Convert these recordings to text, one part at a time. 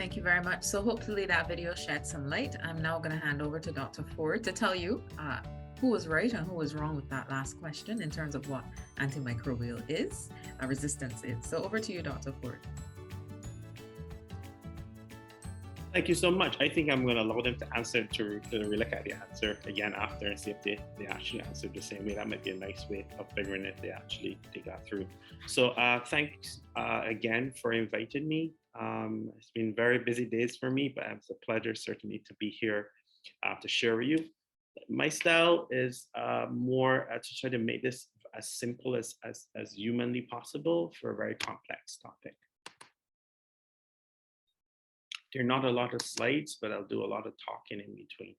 Thank you very much. So hopefully that video shed some light. I'm now going to hand over to Dr. Forde to tell you who was right and who was wrong with that last question in terms of what antimicrobial resistance is. So over to you, Dr. Forde. Thank you so much. I think I'm going to allow them to answer, to relook at the answer again after and see if they actually answered the same way. That might be a nice way of figuring if they actually got through. So thanks again for inviting me. It's been very busy days for me, but it's a pleasure certainly to be here to share with you. My style is more to try to make this as simple as humanly possible for a very complex topic. There are not a lot of slides, but I'll do a lot of talking in between.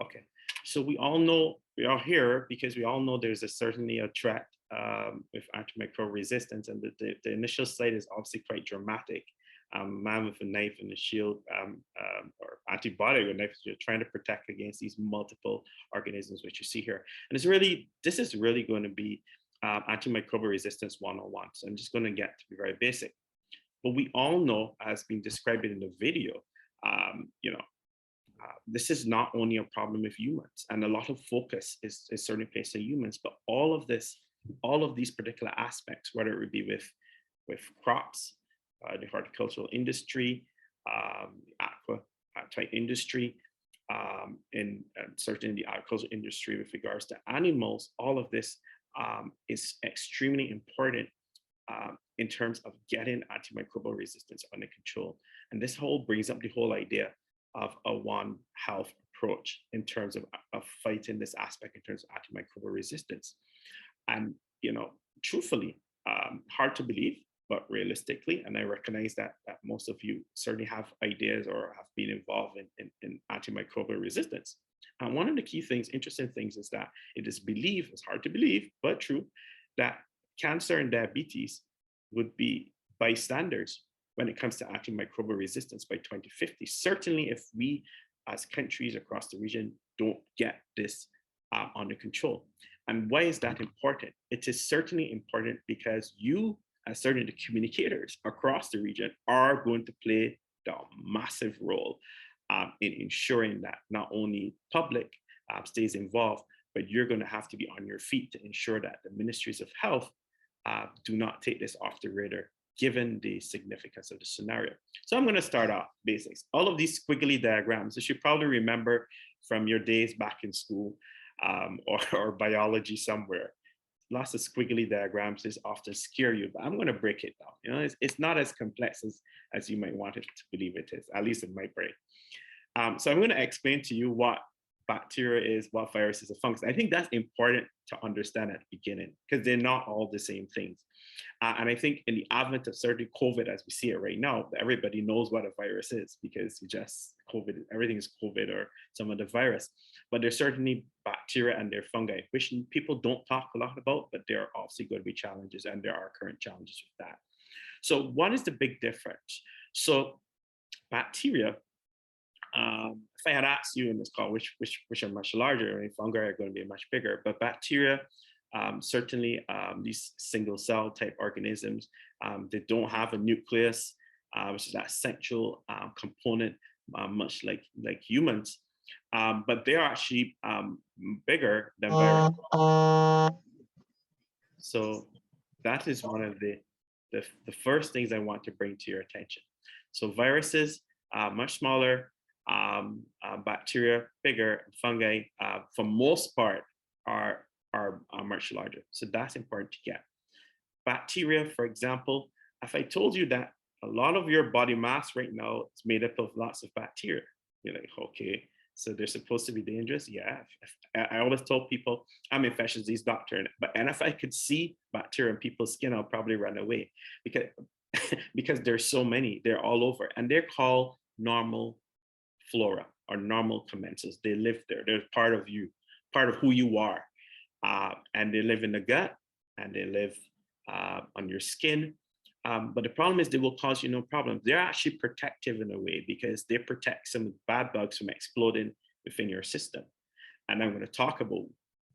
Okay, so we all know, we are here because we all know there's certainly a threat with antimicrobial resistance, and the initial slide is obviously quite dramatic. Man with a knife and a shield, or antibiotic with a knife, you're trying to protect against these multiple organisms, which you see here. And it's really, this is really going to be antimicrobial resistance 101. So I'm just going to get to be very basic. But we all know, as being described in the video, this is not only a problem with humans, and a lot of focus is certainly placed on humans, but all of these particular aspects, whether it would be with crops, the horticultural industry, the aqua type industry, and certainly the agricultural industry with regards to animals, all of this is extremely important in terms of getting antimicrobial resistance under control. And this whole brings up the whole idea of a One Health approach in terms of fighting this aspect in terms of antimicrobial resistance. And, truthfully, hard to believe, but realistically, and I recognize that most of you certainly have ideas or have been involved in antimicrobial resistance. And one of the key things, interesting things, is that it is believed, it's hard to believe, but true, that cancer and diabetes would be bystanders when it comes to antimicrobial resistance by 2050. Certainly if we as countries across the region don't get this under control. And why is that important? It is certainly important because you, as certainly the communicators across the region, are going to play a massive role in ensuring that not only public stays involved, but you're going to have to be on your feet to ensure that the ministries of health do not take this off the radar, given the significance of the scenario. So I'm going to start off basics. All of these squiggly diagrams, you should probably remember from your days back in school or biology somewhere. Lots of squiggly diagrams is often scare you, but I'm going to break it down. It's not as complex as you might want it to believe it is, at least in my brain. So I'm going to explain to you what bacteria is, what virus is, and fungus. I think that's important to understand at the beginning because they're not all the same things. And I think in the advent of certain COVID, as we see it right now, everybody knows what a virus is because COVID, everything is COVID or some of the virus. But there's certainly bacteria and their fungi, which people don't talk a lot about, but there are obviously going to be challenges, and there are current challenges with that. So what is the big difference? So bacteria, if I had asked you in this call, which are much larger, I mean, fungi are going to be much bigger, but bacteria, certainly these single cell type organisms, they don't have a nucleus, which is that central component, much like humans, but they're actually bigger than viruses. So that is one of the first things I want to bring to your attention. So viruses, much smaller, bacteria bigger, fungi for most part are much larger. So that's important to get. Bacteria, for example, if I told you that a lot of your body mass right now is made up of lots of bacteria, you're like, okay, so they're supposed to be dangerous? Yeah. I always told people I'm an infectious disease doctor, and if I could see bacteria in people's skin, I'll probably run away because there's so many, they're all over, and they're called normal flora or normal commensals. They live there. They're part of you, part of who you are. And they live in the gut, and they live on your skin. But the problem is they will cause you no problems. They're actually protective in a way because they protect some bad bugs from exploding within your system. And I'm going to talk about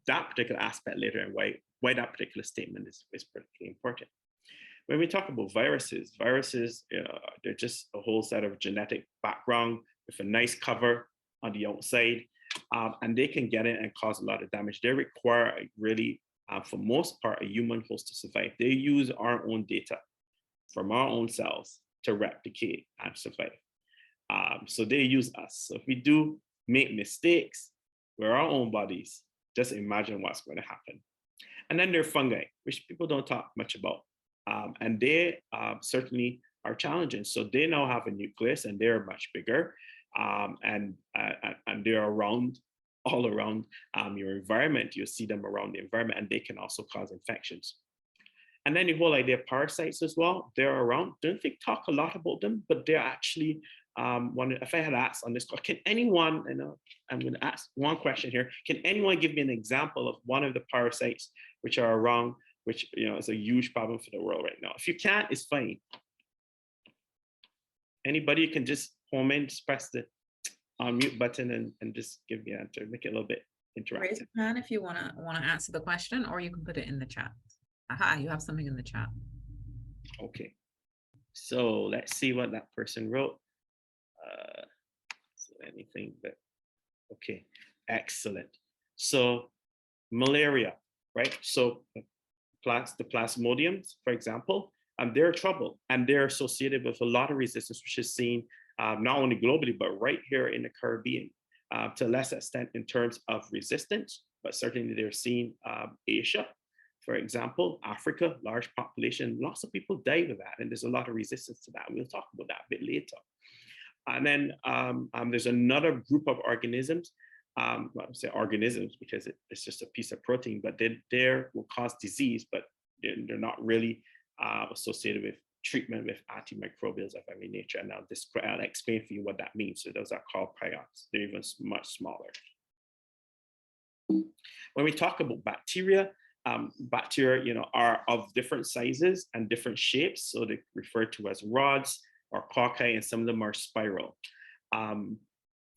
that particular aspect later and why that particular statement is particularly important. When we talk about viruses, they're just a whole set of genetic background with a nice cover on the outside, and they can get in and cause a lot of damage. They require really, for most part, a human host to survive. They use our own data from our own cells to replicate and survive. So they use us. So if we do make mistakes with our own bodies, just imagine what's going to happen. And then there are fungi, which people don't talk much about. And they certainly are challenging. So they now have a nucleus and they're much bigger. And they're around, all around your environment. You'll see them around the environment, and they can also cause infections. And then the whole idea of parasites as well, they're around. Don't think talk a lot about them, but they're actually, if I had asked on this call, can anyone, I'm going to ask one question here, can anyone give me an example of one of the parasites which are around, which is a huge problem for the world right now? If you can't, it's fine. Anybody can just home in, just press the unmute button and just give me an answer, make it a little bit interactive. Raise your hand if you wanna answer the question, or you can put it in the chat. Aha, you have something in the chat. Okay, so let's see what that person wrote. So anything, but okay, excellent. So malaria, right? So the plasmodiums, for example, they're trouble, and they're associated with a lot of resistance, which is seen not only globally, but right here in the Caribbean, to a less extent in terms of resistance, but certainly they're seen Asia, for example, Africa, large population, lots of people die with that, and there's a lot of resistance to that. We'll talk about that a bit later. And then there's another group of organisms, well, I would say organisms because it's just a piece of protein, but they will cause disease, but they're not really associated with treatment with antimicrobials of every nature. And I'll explain for you what that means. So those are called prions. They're even much smaller. When we talk about bacteria, bacteria, are of different sizes and different shapes. So they're referred to as rods or cocci, and some of them are spiral.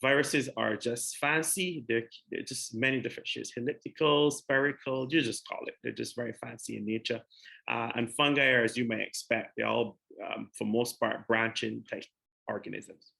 Viruses are just fancy. They're just many different shapes, elliptical, spherical, you just call it. They're just very fancy in nature. And fungi are, as you may expect, they're all, for most part, branching type organisms.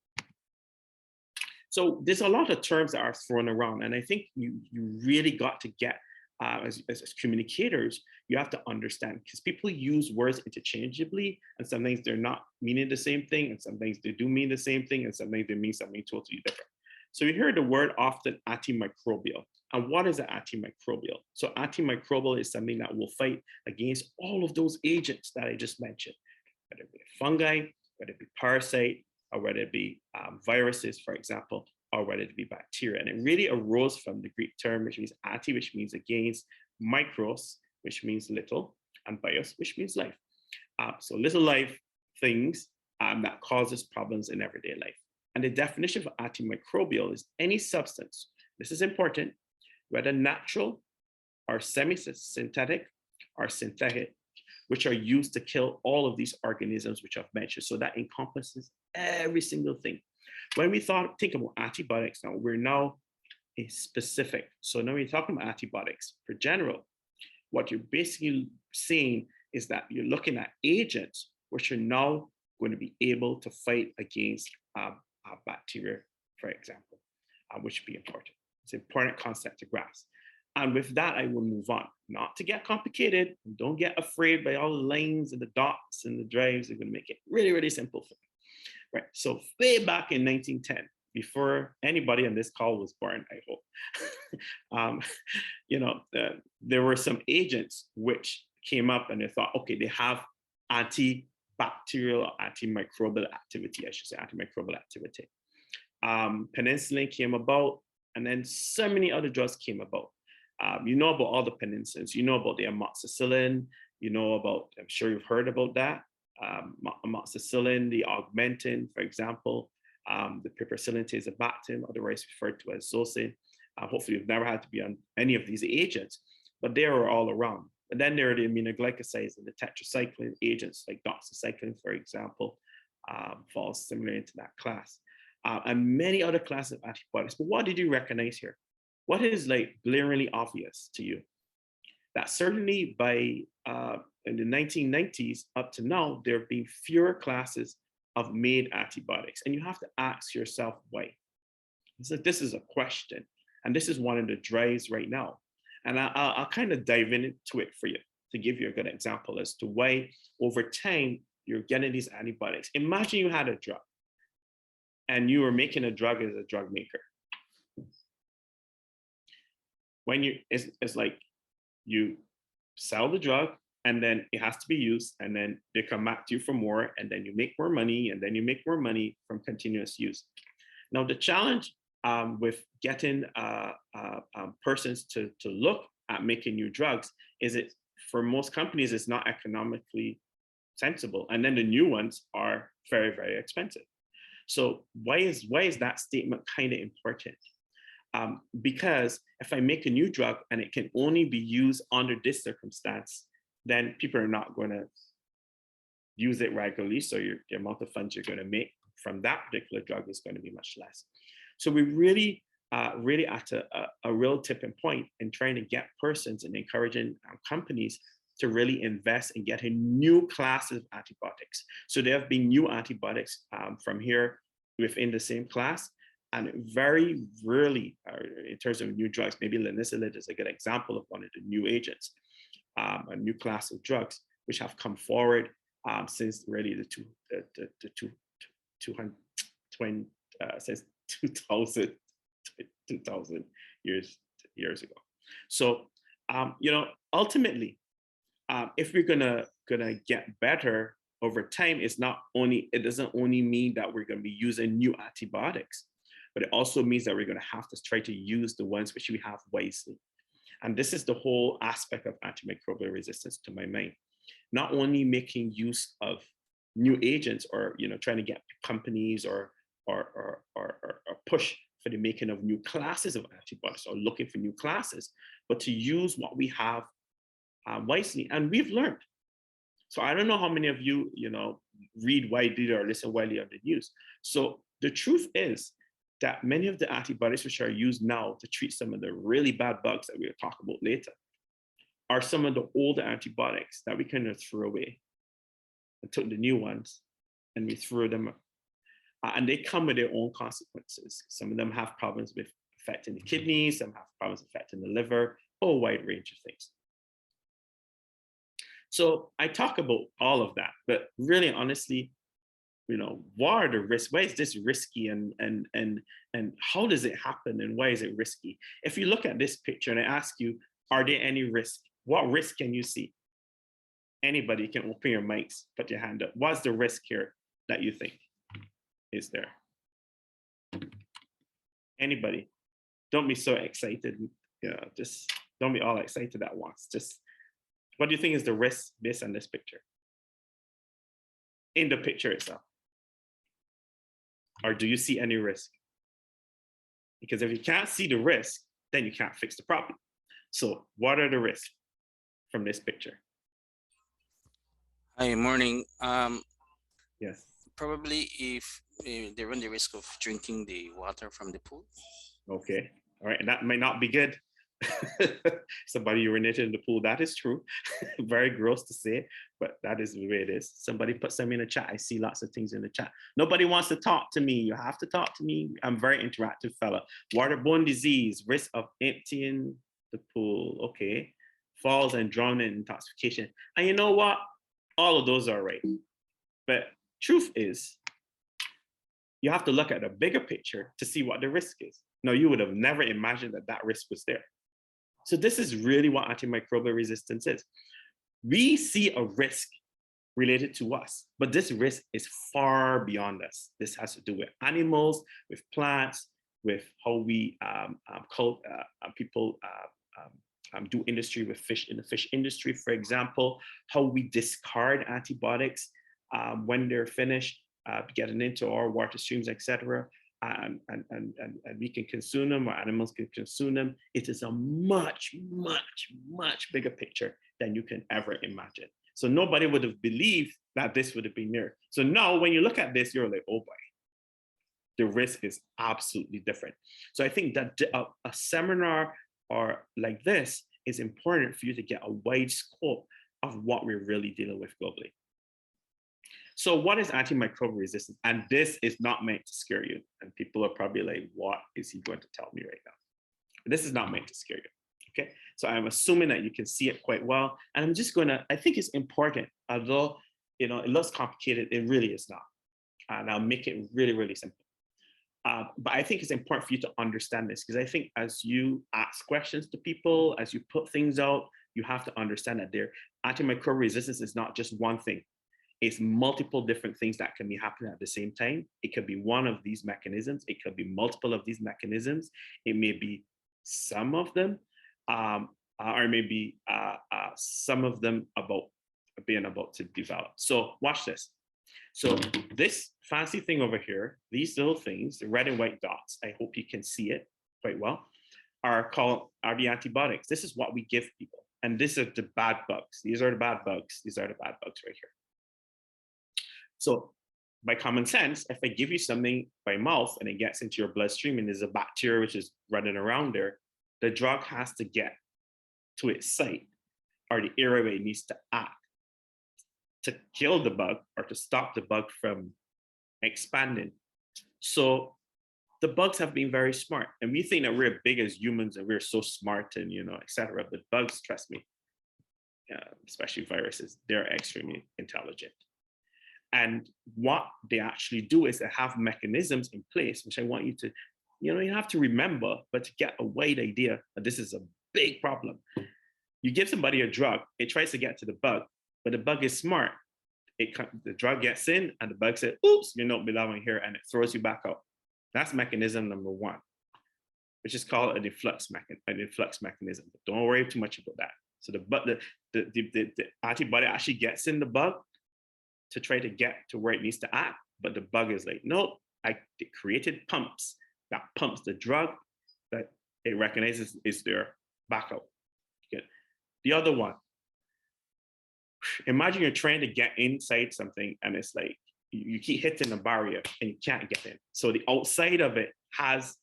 So there's a lot of terms that are thrown around, and I think you really got to get, as communicators, you have to understand, because people use words interchangeably, and sometimes they're not meaning the same thing, and sometimes they do mean the same thing, and sometimes they mean something totally different. So we hear the word often antimicrobial. And what is an antimicrobial? So antimicrobial is something that will fight against all of those agents that I just mentioned, whether it be fungi, whether it be parasite, or whether it be viruses, for example, or whether it be bacteria. And it really arose from the Greek term, which means anti, which means against, micros, which means little, and bios, which means life. So little life things that causes problems in everyday life. And the definition of antimicrobial is any substance, this is important, whether natural or semi-synthetic or synthetic, which are used to kill all of these organisms which I've mentioned. So that encompasses every single thing. When we think about antibiotics now, we're now specific. So now we're talking about antibiotics for general. What you're basically saying is that you're looking at agents which are now going to be able to fight against bacteria, for example, which would be important. It's an important concept to grasp. And with that, I will move on. Not to get complicated. Don't get afraid by all the lines and the dots and the drives. They're going to make it really, really simple for you. Right. So way back in 1910, before anybody on this call was born, I hope, there were some agents which came up and they thought, okay, they have antibacterial, antimicrobial activity, I should say, antimicrobial activity. Penicillin came about, and then so many other drugs came about. You know about all the penicillins, you know about the amoxicillin, you know about, I'm sure you've heard about that, amoxicillin, the augmentin, for example, the piperacillin tazobactam, otherwise referred to as zosyn. Hopefully you've never had to be on any of these agents, but they are all around. And then there are the aminoglycosides and the tetracycline agents like doxycycline, for example, falls similar into that class. And many other classes of antibiotics. But what did you recognize here? What is like glaringly obvious to you? that certainly by in the 1990s up to now, there have been fewer classes of made antibiotics. And you have to ask yourself why. So this is a question. And this is one of the drives right now. And I'll kind of dive into it for you to give you a good example as to why over time you're getting these antibiotics. Imagine you had a drug and you were making a drug as a drug maker. When it's like you sell the drug and then it has to be used and then they come back to you for more and then you make more money and then you make more money from continuous use. Now the challenge with getting persons to look at making new drugs is it for most companies it's not economically sensible, and then the new ones are very, very expensive. So why is that statement kind of important? Because if I make a new drug and it can only be used under this circumstance, then people are not going to use it regularly. So the amount of funds you're going to make from that particular drug is going to be much less. So we really at a real tipping point in trying to get persons and encouraging companies to really invest in getting new classes of antibiotics. So there have been new antibiotics from here within the same class, and very rarely, in terms of new drugs, maybe linezolid is a good example of one of the new agents, a new class of drugs which have come forward since really since 2000 years ago. So ultimately, if we're gonna get better over time, it doesn't only mean that we're gonna be using new antibiotics, but it also means that we're gonna have to try to use the ones which we have wisely. And this is the whole aspect of antimicrobial resistance to my mind. Not only making use of new agents or trying to get companies or push for the making of new classes of antibiotics or looking for new classes, but to use what we have wisely. And we've learned. So I don't know how many of you, read widely or listen widely on the news. So the truth is that many of the antibiotics which are used now to treat some of the really bad bugs that we'll talk about later are some of the older antibiotics that we kind of threw away and took the new ones and we threw them. And they come with their own consequences. Some of them have problems with affecting the kidneys, some have problems affecting the liver, a whole wide range of things. So I talk about all of that, but really honestly, what are the risks? Why is this risky and how does it happen and why is it risky? If you look at this picture and I ask you, are there any risk? What risk can you see? Anybody can open your mics, put your hand up. What's the risk here that you think is there? Anybody? Don't be so excited. Just don't be all excited at once. Just what do you think is the risk based on this picture? In the picture itself. Or do you see any risk? Because if you can't see the risk, then you can't fix the problem. So what are the risks from this picture? Hi, morning. Yes. Probably if they run the risk of drinking the water from the pool. Okay. All right. And that might not be good. Somebody urinated in the pool. That is true. Very gross to say, but that is the way it is. Somebody put something in the chat. I see lots of things in the chat. Nobody wants to talk to me. You have to talk to me. I'm a very interactive fella. Waterborne disease, risk of emptying the pool. Okay. Falls and drowning, intoxication. And you know what? All of those are right. But truth is, you have to look at the bigger picture to see what the risk is. No, you would have never imagined that that risk was there. So this is really what antimicrobial resistance is. We see a risk related to us, but this risk is far beyond us. This has to do with animals, with plants, with how we people do industry with fish in the fish industry, for example, how we discard antibiotics when they're finished, getting into our water streams, etc. And we can consume them, or animals can consume them. It is a much, much, much bigger picture than you can ever imagine. So nobody would have believed that this would have been there. So now when you look at this, you're like, oh boy, the risk is absolutely different. So I think that a seminar or like this it's important for you to get a wide scope of what we're really dealing with globally. So what is antimicrobial resistance? And this is not meant to scare you. And people are probably like, what is he going to tell me right now? This is not meant to scare you. Okay, so I'm assuming that you can see it quite well. And I'm just gonna, I think it's important, although, it looks complicated, it really is not. And I'll make it really, really simple. But I think it's important for you to understand this, because I think as you ask questions to people, as you put things out, you have to understand that antimicrobial resistance is not just one thing. It's multiple different things that can be happening at the same time. It could be one of these mechanisms. It could be multiple of these mechanisms. It may be some of them, or maybe some of them being about to develop. So watch this. So this fancy thing over here, these little things, the red and white dots, I hope you can see it quite well, are the antibiotics. This is what we give people. And these are the bad bugs. These are the bad bugs. These are the bad bugs right here. So by common sense, if I give you something by mouth and it gets into your bloodstream and there's a bacteria which is running around there, the drug has to get to its site or the area where it needs to act to kill the bug or to stop the bug from expanding. So the bugs have been very smart. And we think that we're big as humans and we're so smart and, et cetera. But bugs, trust me, especially viruses, they're extremely intelligent. And what they actually do is they have mechanisms in place, which I want you to, you have to remember, but to get a wide idea that this is a big problem. You give somebody a drug, it tries to get to the bug, but the bug is smart. The drug gets in and the bug says, oops, you're not belonging here, and it throws you back out. That's mechanism number one, which is called an influx mechanism. But don't worry too much about that. So the antibody actually gets in the bug to try to get to where it needs to act, but the bug is like, nope, it created pumps that pumps the drug that it recognizes is their backup. Good. The other one, imagine you're trying to get inside something and it's like, you keep hitting the barrier and you can't get in. So the outside of it has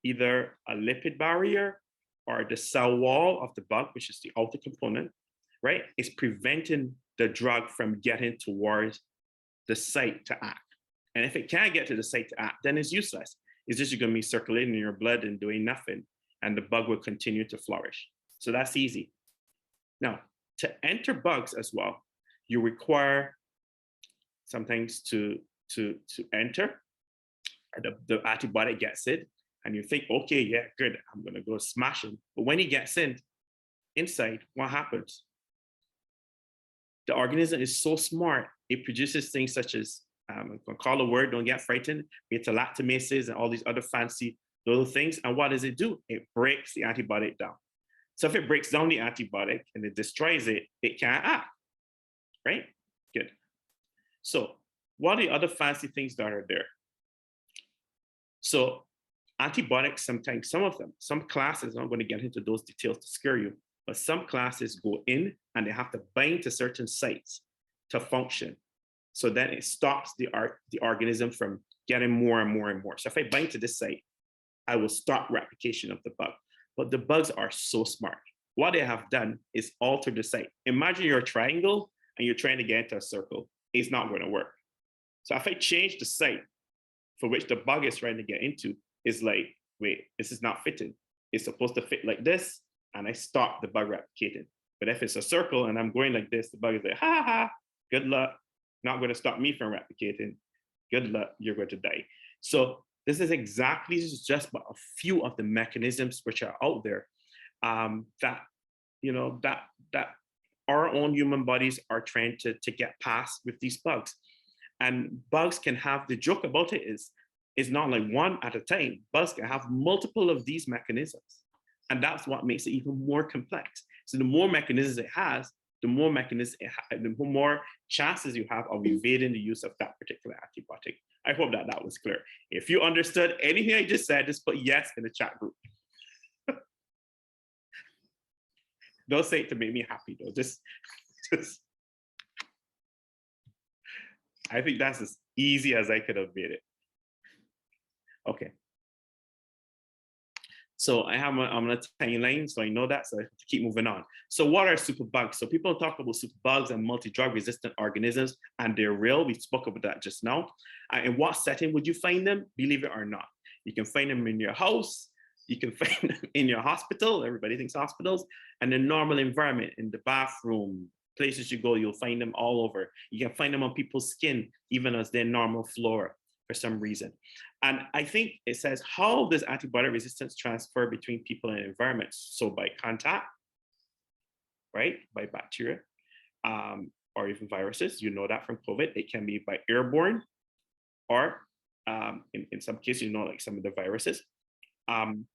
either a lipid barrier or the cell wall of the bug, which is the outer component, right? It's preventing the drug from getting towards the site to act. And if it can't get to the site to act, then it's useless. It's just going to be circulating in your blood and doing nothing, and the bug will continue to flourish. So that's easy. Now, to enter bugs as well, you require sometimes to enter. The antibiotic gets it, and you think, okay, yeah, good, I'm going to go smash him. But when he gets inside, what happens? The organism is so smart, it produces things such as, I'm going to call a word, don't get frightened, beta-lactamases and all these other fancy little things. And what does it do? It breaks the antibiotic down. So if it breaks down the antibiotic and it destroys it, it can't act, right? Good. So what are the other fancy things that are there? So antibiotics, sometimes, some classes, I'm not going to get into those details to scare you, but some classes go in and they have to bind to certain sites to function. So then it stops the organism from getting more and more and more. So if I bind to this site, I will stop replication of the bug. But the bugs are so smart. What they have done is alter the site. Imagine you're a triangle and you're trying to get into a circle. It's not going to work. So if I change the site for which the bug is trying to get into, it's like, wait, this is not fitting. It's supposed to fit like this, and I stop the bug replicating. But if it's a circle and I'm going like this, the bug is like, ha ha, good luck. Not going to stop me from replicating. Good luck, you're going to die. So this is just a few of the mechanisms which are out there that our own human bodies are trying to get past with these bugs. And bugs can have, the joke about it is not like one at a time. Bugs can have multiple of these mechanisms. And that's what makes it even more complex. So the more mechanisms it has, the more chances you have of evading the use of that particular antibiotic. I hope that was clear. If you understood anything I just said, just put yes in the chat group. Don't say it to make me happy though. Just I think that's as easy as I could have made it. Okay. So I'm on a timeline, so I know that, so I have to keep moving on. So what are superbugs? So people talk about superbugs and multi-drug resistant organisms, and they're real. We spoke about that just now. In what setting would you find them? Believe it or not. You can find them in your house. You can find them in your hospital. Everybody thinks hospitals. And the normal environment, in the bathroom, places you go, you'll find them all over. You can find them on people's skin, even as their normal flora for some reason. And I think it says, how does antibiotic resistance transfer between people and environments? So by contact, right? By bacteria, or even viruses. You know that from COVID. It can be by airborne, or in some cases, you know, like some of the viruses. And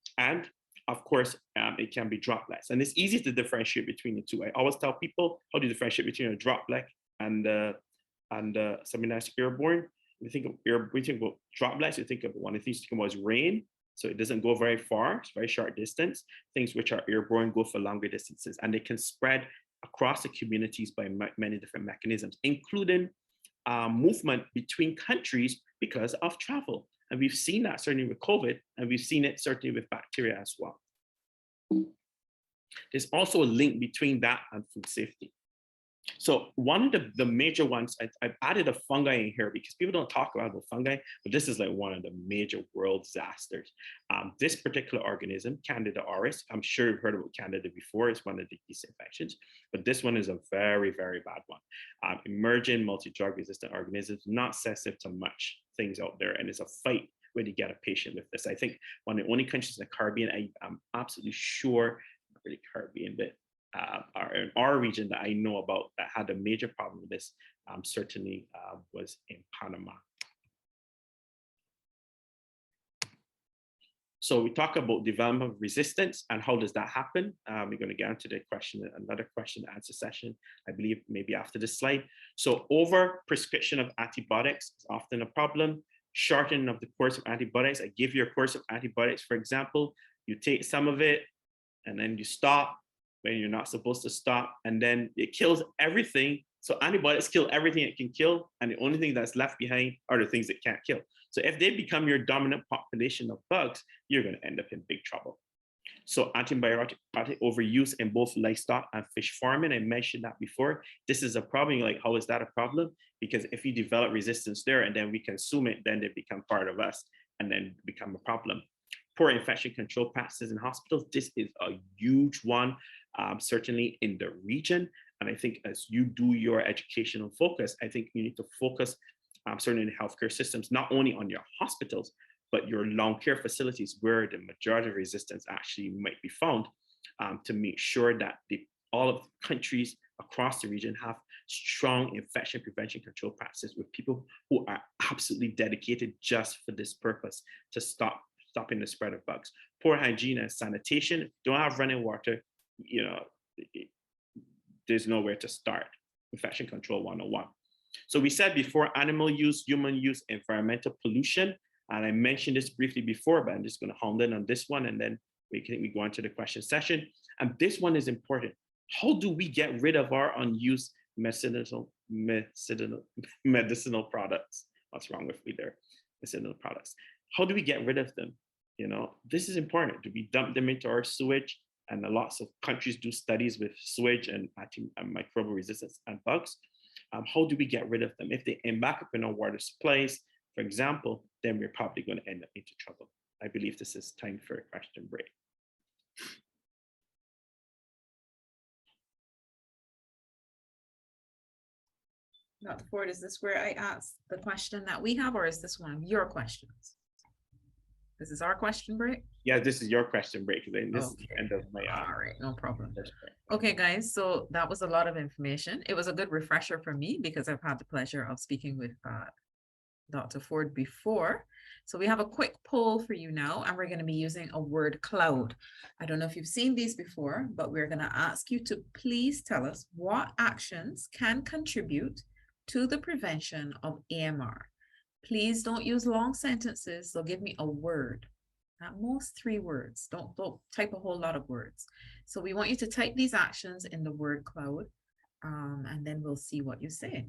of course, it can be droplets. And it's easy to differentiate between the two. I always tell people, how do you differentiate between a droplet and something that's airborne? We think about droplets, you think of one of the things you think about is rain. So it doesn't go very far, it's very short distance. Things which are airborne go for longer distances, and they can spread across the communities by many different mechanisms, including movement between countries because of travel. And we've seen that certainly with COVID, and we've seen it certainly with bacteria as well. There's also a link between that and food safety. So one of the major ones, I've added a fungi in here because people don't talk about the fungi, but this is like one of the major world disasters. This particular organism, Candida auris, I'm sure you've heard about Candida before. It's one of the yeast infections, but this one is a very, very bad one. Emerging multi-drug resistant organisms, not sensitive to much things out there, and it's a fight when you get a patient with this. I think one of the only countries in the Caribbean, I'm absolutely sure, not really Caribbean, but in our region that I know about that had a major problem with this certainly was in Panama. So we talk about development of resistance and how does that happen? We're going to get into the question, another question and answer session, I believe maybe after this slide. So over prescription of antibiotics is often a problem. Shortening of the course of antibiotics. I give you a course of antibiotics, for example, you take some of it and then you stop when you're not supposed to stop, and then it kills everything. So antibiotics kill everything it can kill, and the only thing that's left behind are the things it can't kill. So if they become your dominant population of bugs, you're going to end up in big trouble. So antibiotic overuse in both livestock and fish farming, I mentioned that before. This is a problem. You're like, how is that a problem? Because if you develop resistance there and then we consume it, then they become part of us and then become a problem. Poor infection control practices in hospitals. This is a huge one. Certainly in the region. And I think as you do your educational focus, I think you need to focus certainly in healthcare systems, not only on your hospitals, but your long care facilities where the majority of resistance actually might be found, to make sure that all of the countries across the region have strong infection prevention control practices with people who are absolutely dedicated just for this purpose, to stopping the spread of bugs. Poor hygiene and sanitation. If you don't have running water, you know, there's nowhere to start. Infection control 101. So we said before, animal use, human use, environmental pollution. And I mentioned this briefly before, but I'm just going to hone in on this one, and then we go into the question session. And this one is important. How do we get rid of our unused medicinal products? What's wrong with me there? Medicinal products. How do we get rid of them? You know, this is important. Do we dump them into our sewage? And lots of countries do studies with sewage and antimicrobial resistance and bugs. How do we get rid of them? If they end back up in our water supplies, for example, then we're probably going to end up into trouble. I believe this is time for a question break. Dr. Forde, is this where I ask the question that we have, or is this one of your questions? This is our question break? Yeah, this is your question break. Then this is the end of my all right, no problem. Okay, guys, so that was a lot of information. It was a good refresher for me because I've had the pleasure of speaking with Dr. Forde before. So we have a quick poll for you now, and we're going to be using a word cloud. I don't know if you've seen these before, but we're going to ask you to please tell us what actions can contribute to the prevention of AMR. Please don't use long sentences, so give me a word, at most 3 words. Don't type a whole lot of words. So we want you to type these actions in the word cloud, and then we'll see what you say.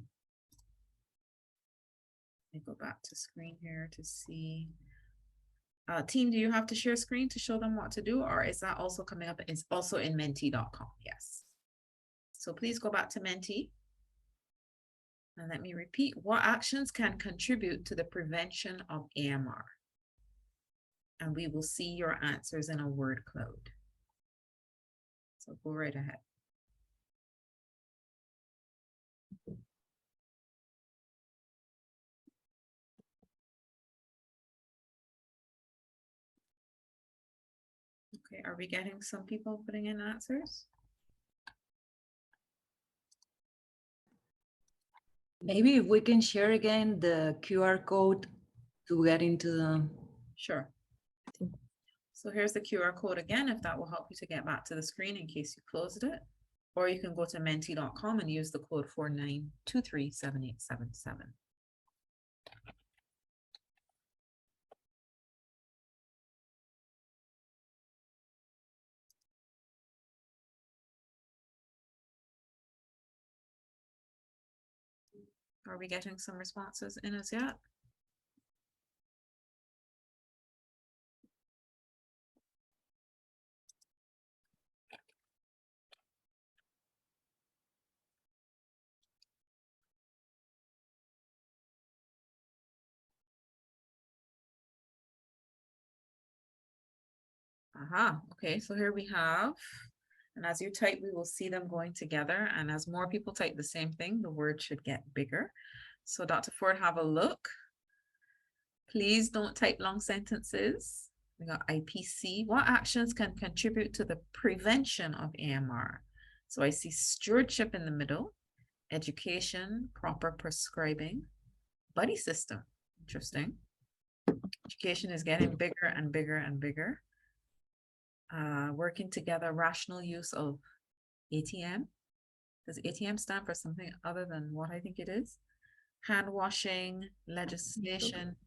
Let me go back to screen here to see. Team, do you have to share screen to show them what to do, or is that also coming up? It's also in Menti.com. Yes. So please go back to Menti. And let me repeat, what actions can contribute to the prevention of AMR? And we will see your answers in a word cloud. So go right ahead. Okay, are we getting some people putting in answers? Maybe if we can share again the QR code to get into the. Sure. So here's the QR code again, if that will help you to get back to the screen in case you closed it. Or you can go to menti.com and use the code 49237877. Are we getting some responses in as yet? Aha, okay, so here we have, and as you type, we will see them going together. And as more people type the same thing, the word should get bigger. So Dr. Forde, have a look. Please don't type long sentences. We got IPC. What actions can contribute to the prevention of AMR? So I see stewardship in the middle, education, proper prescribing, buddy system. Interesting. Education is getting bigger and bigger and bigger. Working together, rational use of ATM. Does ATM stand for something other than what I think it is? Hand washing, legislation,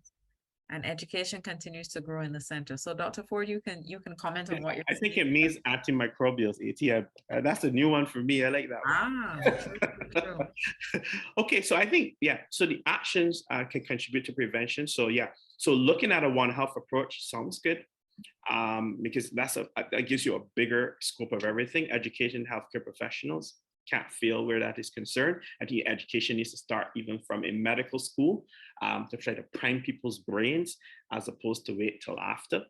and education continues to grow in the center. So Dr. Forde, you can comment on what you're I think it means antimicrobials, ATM. That's a new one for me. I like that one. True. Okay, so I think, yeah, so the actions can contribute to prevention. So yeah, so looking at a One Health approach sounds good. Because that gives you a bigger scope of everything. Education, healthcare professionals can't fail where that is concerned. I think education needs to start even from in medical school to try to prime people's brains as opposed to wait till after.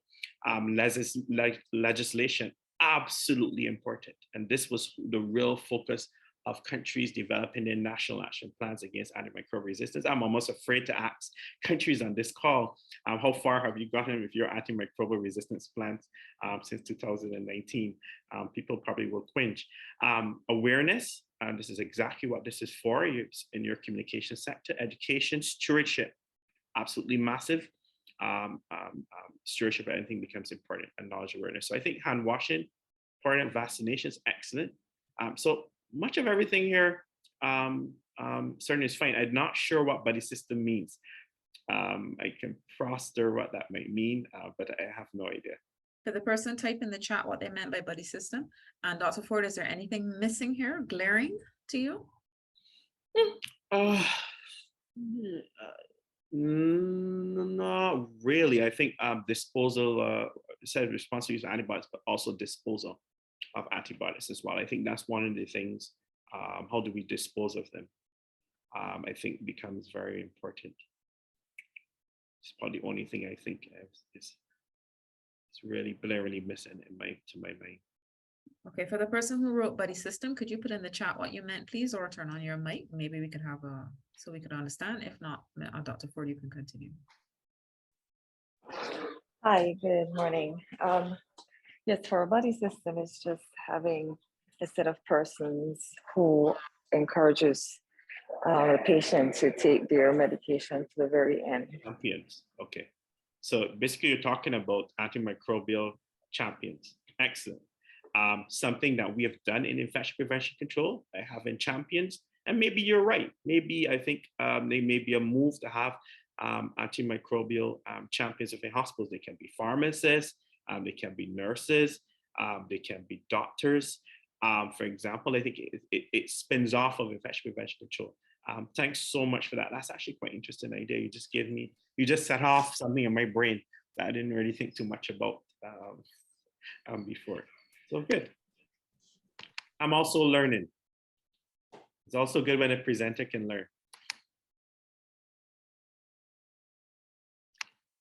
Legislation, absolutely important. And this was the real focus of countries developing their national action plans against antimicrobial resistance. I'm almost afraid to ask countries on this call, how far have you gotten with your antimicrobial resistance plans since 2019? People probably will quench. Awareness, this is exactly what this is for in your communication sector. Education, stewardship, absolutely massive. Stewardship, I think, becomes important, and knowledge awareness. So I think hand washing, important, vaccinations, excellent. So much of everything here certainly is fine. I'm not sure what buddy system means. I can foster what that might mean, but I have no idea. For the person, type in the chat what they meant by buddy system. And Dr. Forde, is there anything missing here, glaring to you? Not really. I think disposal, said responsible use of antibiotics, but also disposal of antibiotics as well. I think that's one of the things. How do we dispose of them? I think becomes very important. It's probably the only thing I think is really blaringly missing to my mind. Okay, for the person who wrote buddy system, could you put in the chat what you meant, please, or turn on your mic? Maybe we could have so we could understand. If not, Dr. Forde, you can continue. Hi, good morning. Yes, for a buddy system, it's just having a set of persons who encourages the patient to take their medication to the very end. Champions, okay. So basically you're talking about antimicrobial champions. Excellent. Something that we have done in infection prevention control, by having champions, and maybe you're right. Maybe I think there may be a move to have antimicrobial champions within hospitals. They can be pharmacists, they can be nurses, they can be doctors. For example, I think it spins off of infection prevention control. Thanks so much for that. That's actually quite interesting idea. You just set off something in my brain that I didn't really think too much about before. So good. I'm also learning. It's also good when a presenter can learn.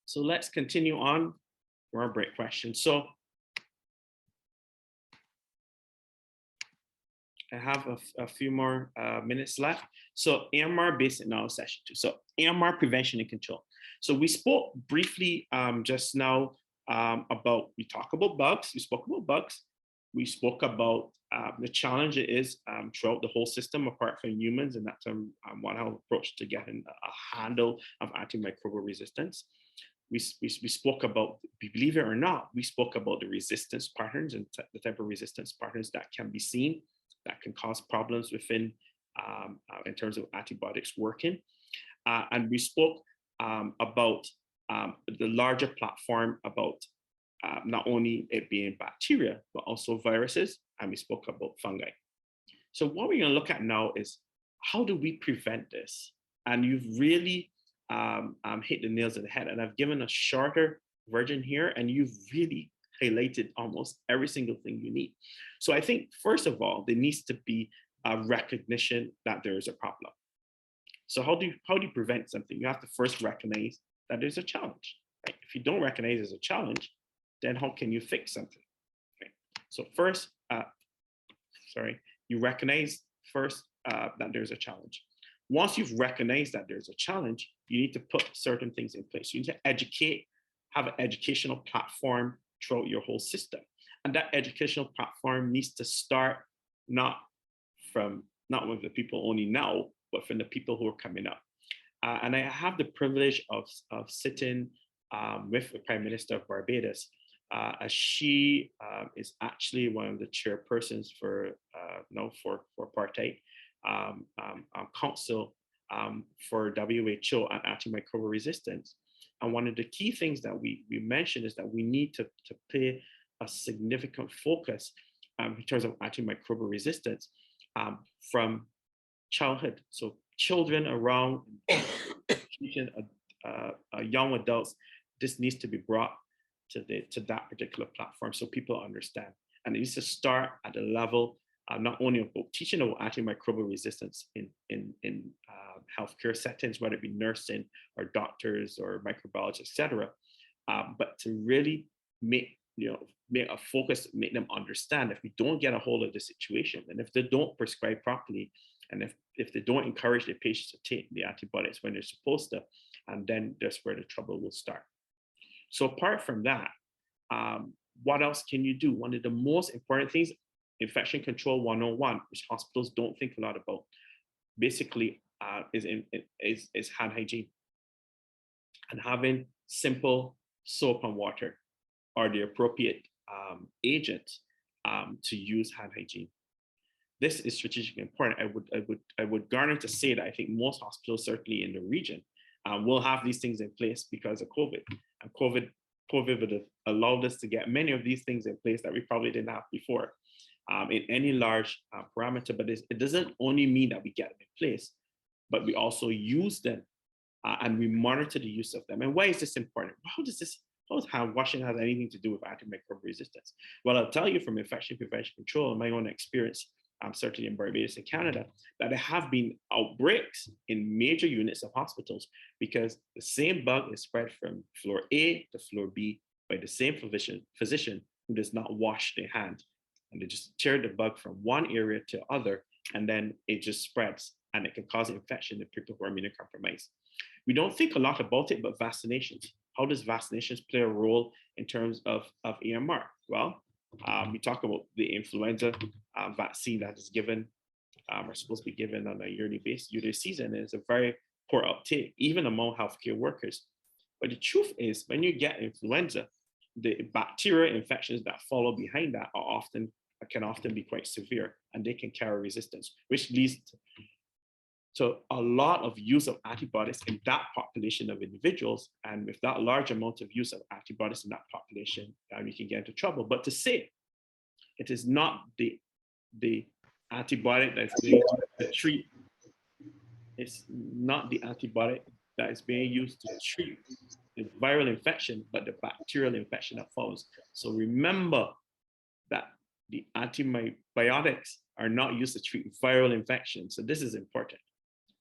So let's continue on for our break question. So I have a few more minutes left. So AMR basic knowledge session 2. So AMR prevention and control. So we spoke briefly just now about, we talked about bugs. We spoke about bugs. We spoke about the challenge it is throughout the whole system apart from humans, and that's one approach to getting a handle of antimicrobial resistance. We spoke about, believe it or not, we spoke about the resistance patterns and the type of resistance patterns that can be seen that can cause problems within in terms of antibiotics working. And we spoke about the larger platform about not only it being bacteria, but also viruses, and we spoke about fungi. So what we're gonna look at now is how do we prevent this? And you've really hit the nails on the head, and I've given a shorter version here, and you've really highlighted almost every single thing you need. So I think, first of all, there needs to be a recognition that there is a problem. So how do you prevent something? You have to first recognize that there's a challenge. Right? If you don't recognize there's a challenge, then how can you fix something? Right? So first, you recognize first that there's a challenge. Once you've recognized that there's a challenge, you need to put certain things in place. You need to educate, have an educational platform throughout your whole system. And that educational platform needs to start not with the people only now, but from the people who are coming up. And I have the privilege of sitting with the Prime Minister of Barbados, as she is actually one of the chairpersons for apartheid council for WHO and antimicrobial resistance. And one of the key things that we mentioned is that we need to pay a significant focus in terms of antimicrobial resistance from childhood. So children around young adults, this needs to be brought to that particular platform so people understand. And it needs to start at the level not only of teaching about antimicrobial resistance in healthcare settings, whether it be nursing or doctors or microbiologists, etc., but to really make a focus, make them understand if we don't get a hold of the situation, and if they don't prescribe properly, and if they don't encourage the patients to take the antibiotics when they're supposed to, and then that's where the trouble will start. So apart from that, what else can you do? One of the most important things, infection control 101, which hospitals don't think a lot about, basically is hand hygiene. And having simple soap and water are the appropriate agents to use hand hygiene. This is strategically important. I would garner to say that I think most hospitals, certainly in the region, will have these things in place because of COVID. And COVID would have allowed us to get many of these things in place that we probably didn't have before in any large parameter. But it doesn't only mean that we get them in place, but we also use them and we monitor the use of them. And why is this important? How does hand washing have anything to do with antimicrobial resistance? Well, I'll tell you from infection prevention control and my own experience, certainly in Barbados and Canada, that there have been outbreaks in major units of hospitals because the same bug is spread from floor A to floor B by the same physician who does not wash their hands. And they just tear the bug from one area to other, and then it just spreads and it can cause infection in people who are immunocompromised. We don't think a lot about it, but vaccinations. How does vaccinations play a role in terms of AMR? Well, we talk about the influenza vaccine that is given, or supposed to be given on a yearly season, and it's a very poor uptake, even among healthcare workers. But the truth is, when you get influenza, the bacterial infections that follow behind that can often be quite severe, and they can carry resistance, which leads to a lot of use of antibiotics in that population of individuals. And with that large amount of use of antibiotics in that population, we can get into trouble. But to say it is not the antibiotic that's being used to treat, it's not the antibiotic that is being used to treat the viral infection, but the bacterial infection that follows. So remember that the antibiotics are not used to treat viral infections. So this is important,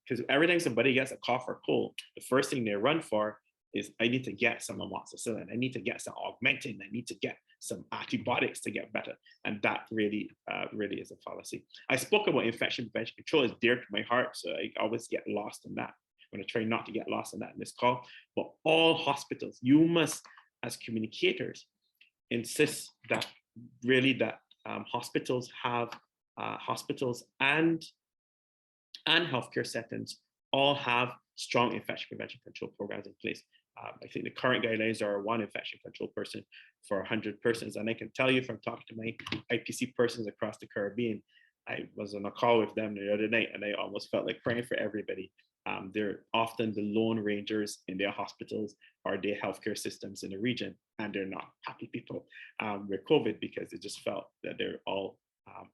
because every time somebody gets a cough or cold, the first thing they run for is, I need to get some amoxicillin, I need to get some augmentin, I need to get some antibiotics to get better. And that really, really is a fallacy. I spoke about infection prevention control, is dear to my heart, so I always get lost in that. I'm going to try not to get lost in that in this call. But all hospitals, you must, as communicators, insist that really that hospitals have, hospitals and healthcare settings all have strong infection prevention control programs in place. I think the current guidelines are 1 infection control person for 100 persons. And I can tell you from talking to my IPC persons across the Caribbean, I was on a call with them the other night and I almost felt like praying for everybody. They're often the lone rangers in their hospitals or their healthcare systems in the region, and they're not happy people with COVID because they just felt that they're all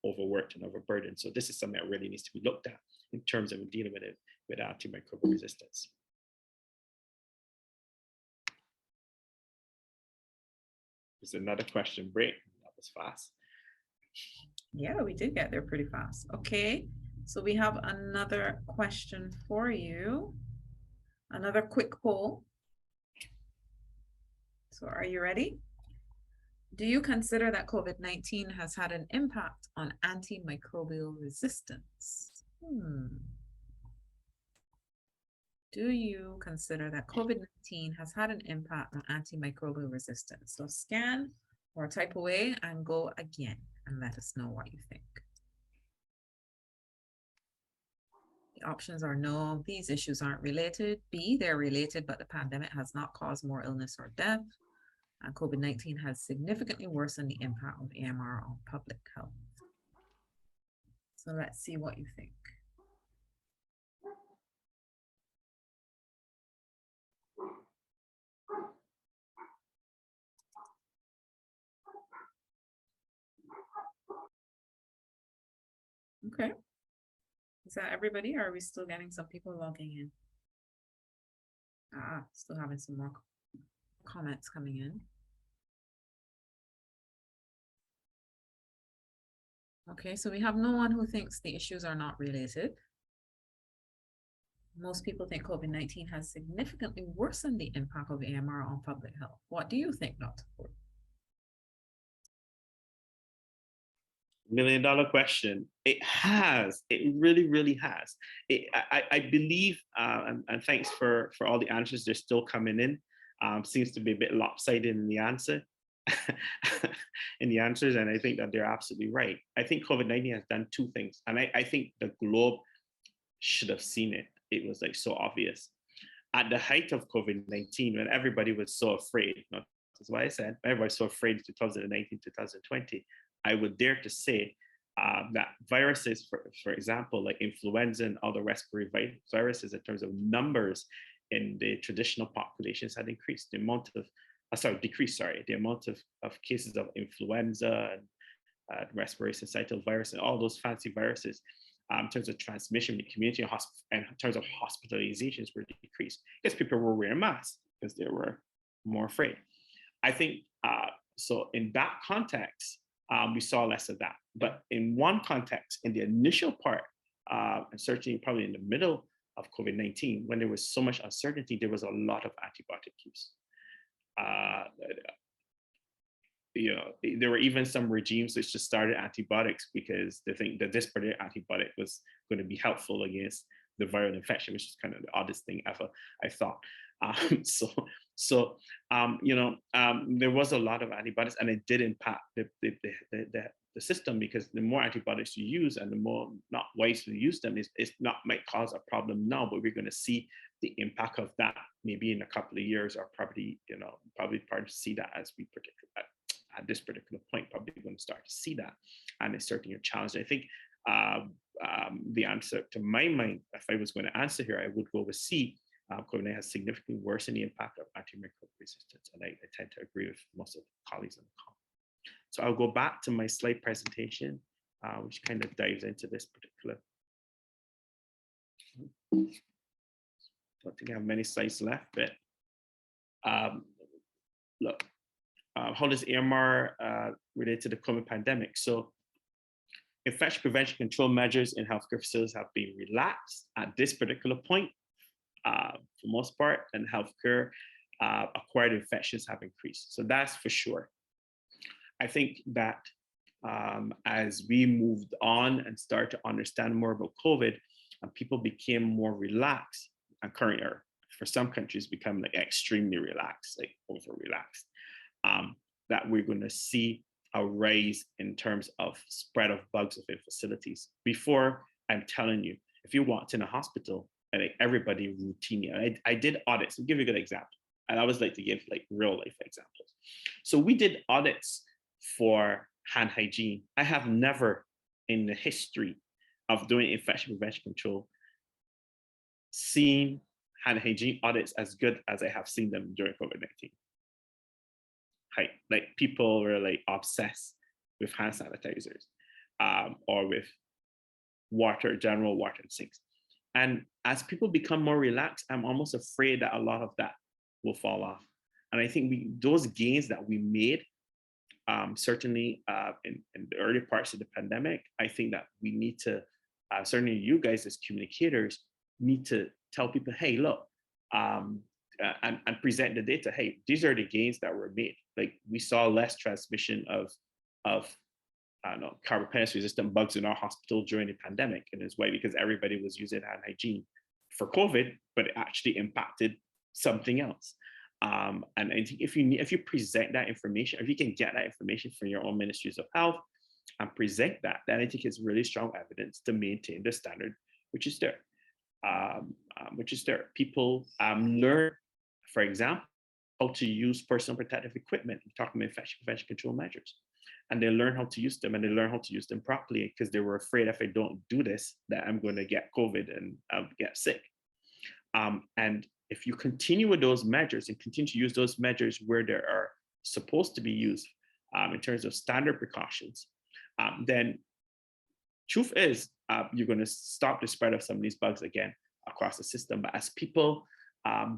overworked and overburdened. So this is something that really needs to be looked at in terms of dealing with it with antimicrobial resistance. There's another question break. That was fast. Yeah, we did get there pretty fast. Okay, so we have another question for you. Another quick poll. So are you ready? Do you consider that COVID-19 has had an impact on antimicrobial resistance? Do you consider that COVID-19 has had an impact on antimicrobial resistance? So scan or type away and go again and let us know what you think. The options are no, these issues aren't related. B, they're related, but the pandemic has not caused more illness or death. And COVID-19 has significantly worsened the impact of AMR on public health. So let's see what you think. Okay. Is that everybody, or are we still getting some people logging in? Still having some more comments coming in. Okay, so we have no one who thinks the issues are not related. Most people think COVID-19 has significantly worsened the impact of AMR on public health. What do you think, Dr. Forde? $1 million question. It has. It really, really has. I believe, and thanks for all the answers. They're still coming in. Seems to be a bit lopsided in the answer, in the answers, and I think that they're absolutely right. I think COVID-19 has done 2 things, and I think the globe should have seen it. It was like so obvious. At the height of COVID-19, when everybody was so afraid, that's why I said everybody was so afraid in 2019, 2020, I would dare to say that viruses, for example, like influenza and other respiratory viruses, in terms of numbers in the traditional populations had increased. The amount of, the amount of cases of influenza and respiratory syncytial virus and all those fancy viruses in terms of transmission in the community and in terms of hospitalizations were decreased because people were wearing masks because they were more afraid. I think, so in that context, we saw less of that. But in one context, in the initial part, and certainly probably in the middle of COVID-19, when there was so much uncertainty, there was a lot of antibiotic use. There were even some regimes which just started antibiotics because they think that this particular antibiotic was going to be helpful against the viral infection, which is kind of the oddest thing ever, I thought. There was a lot of antibiotics, and it did impact the system, because the more antibiotics you use and the more not wisely you use them, it's not might cause a problem now, but we're going to see the impact of that maybe in a couple of years, or probably part to see that as we predict at this particular point, probably going to start to see that, and it's certainly a challenge. I think the answer to my mind, if I was going to answer here, I would go with C. COVID-19 has significantly worsened the impact of antimicrobial resistance, and I tend to agree with most of the colleagues on the call. So I'll go back to my slide presentation, which kind of dives into this particular. Don't think I have many slides left, but look, how does AMR relate to the COVID pandemic? So infection prevention control measures in healthcare facilities have been relaxed at this particular point, for the most part, and healthcare acquired infections have increased. So that's for sure. I think that as we moved on and started to understand more about COVID, and people became more relaxed, and currently are, for some countries, become like extremely relaxed, like over relaxed, that we're going to see a rise in terms of spread of bugs within facilities. Before, I'm telling you, if you walked in a hospital, and like everybody routinely, I did audits. I'll give you a good example. And I always like to give like real life examples. So we did audits for hand hygiene. I have never in the history of doing infection prevention control seen hand hygiene audits as good as I have seen them during COVID-19. Like people were like obsessed with hand sanitizers or with water, general water and sinks. And as people become more relaxed, I'm almost afraid that a lot of that will fall off. And I think those gains that we made, certainly in the early parts of the pandemic, I think that we need to, certainly you guys as communicators, need to tell people, hey, look, and present the data. Hey, these are the gains that were made. Like we saw less transmission of I don't know, carbapenems resistant bugs in our hospital during the pandemic. And it's why, because everybody was using hand hygiene for COVID, but it actually impacted something else. And I think if you present that information, if you can get that information from your own ministries of health and present that, then I think it's really strong evidence to maintain the standard, which is there. People learn, for example, how to use personal protective equipment. We're talking about infection prevention control measures. And they learn how to use them, and they learn how to use them properly because they were afraid if I don't do this, that I'm going to get COVID and I'll get sick. And if you continue with those measures and continue to use those measures where they are supposed to be used in terms of standard precautions, then truth is you're going to stop the spread of some of these bugs again across the system. But as people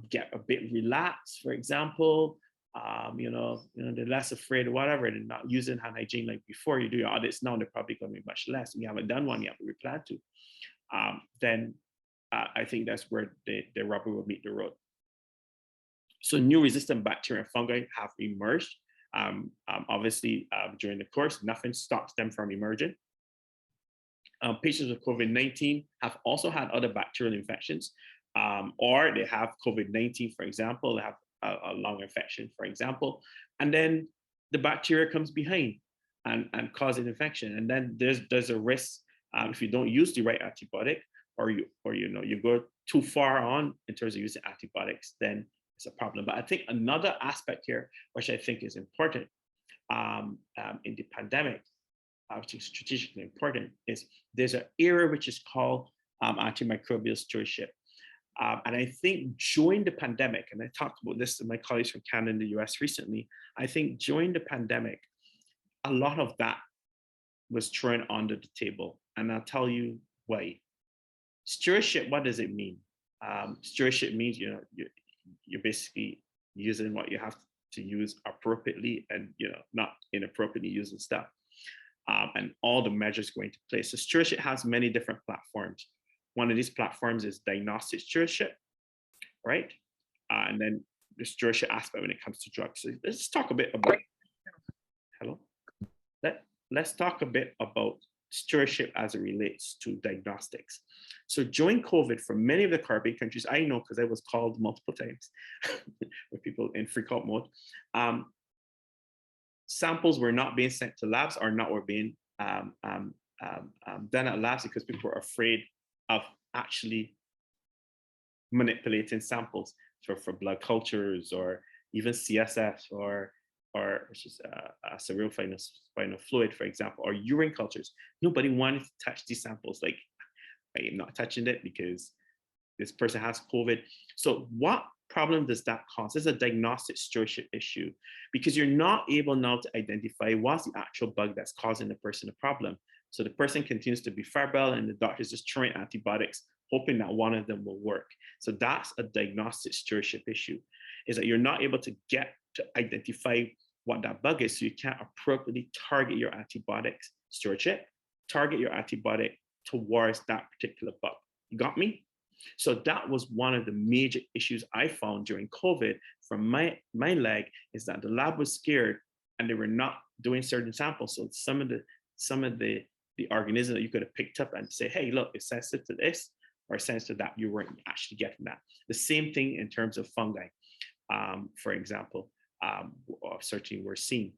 get a bit relaxed, for example, they're less afraid of whatever, they're not using hand hygiene like before. You do your audits now, they're probably going to be much less. We haven't done one yet, but we plan to. Then I think that's where the rubber will meet the road. So new resistant bacteria and fungi have emerged. Obviously, during the course, nothing stops them from emerging. Patients with COVID-19 have also had other bacterial infections, or they have COVID-19, for example, they have a lung infection, for example, and then the bacteria comes behind and causes infection. And then there's a risk if you don't use the right antibiotic, or you go too far on in terms of using antibiotics, then it's a problem. But I think another aspect here, which I think is important in the pandemic, which is strategically important, is there's an area which is called antimicrobial stewardship. And I think during the pandemic, and I talked about this to my colleagues from Canada and the US recently, I think during the pandemic, a lot of that was thrown under the table. And I'll tell you why. Stewardship, what does it mean? Stewardship means you're basically using what you have to use appropriately and not inappropriately using stuff. And all the measures go into place. So stewardship has many different platforms. One of these platforms is diagnostic stewardship, right? And then the stewardship aspect when it comes to drugs. So let's talk a bit about, let's talk a bit about stewardship as it relates to diagnostics. So during COVID, for many of the Caribbean countries, I know because I was called multiple times with people in freak out mode, samples were not being sent to labs or not were being done at labs because people were afraid of actually manipulating samples for blood cultures or even CSF or just cerebrospinal fluid, for example, or urine cultures. Nobody wanted to touch these samples. Like, I am not touching it because this person has COVID. So what problem does that cause? It's a diagnostic stewardship issue because you're not able now to identify what's the actual bug that's causing the person a problem. So the person continues to be febrile and the doctor's just throwing antibiotics, hoping that one of them will work. So that's a diagnostic stewardship issue. is that you're not able to get to identify what that bug is, so you can't appropriately target your antibiotics stewardship, target your antibiotic towards that particular bug. You got me? So that was one of the major issues I found during COVID from my leg, is that the lab was scared and they were not doing certain samples. So some of the organisms that you could have picked up and say, hey, look, it's sensitive to this or sensitive to that, you weren't actually getting that. The same thing in terms of fungi, for example, certainly we're seeing.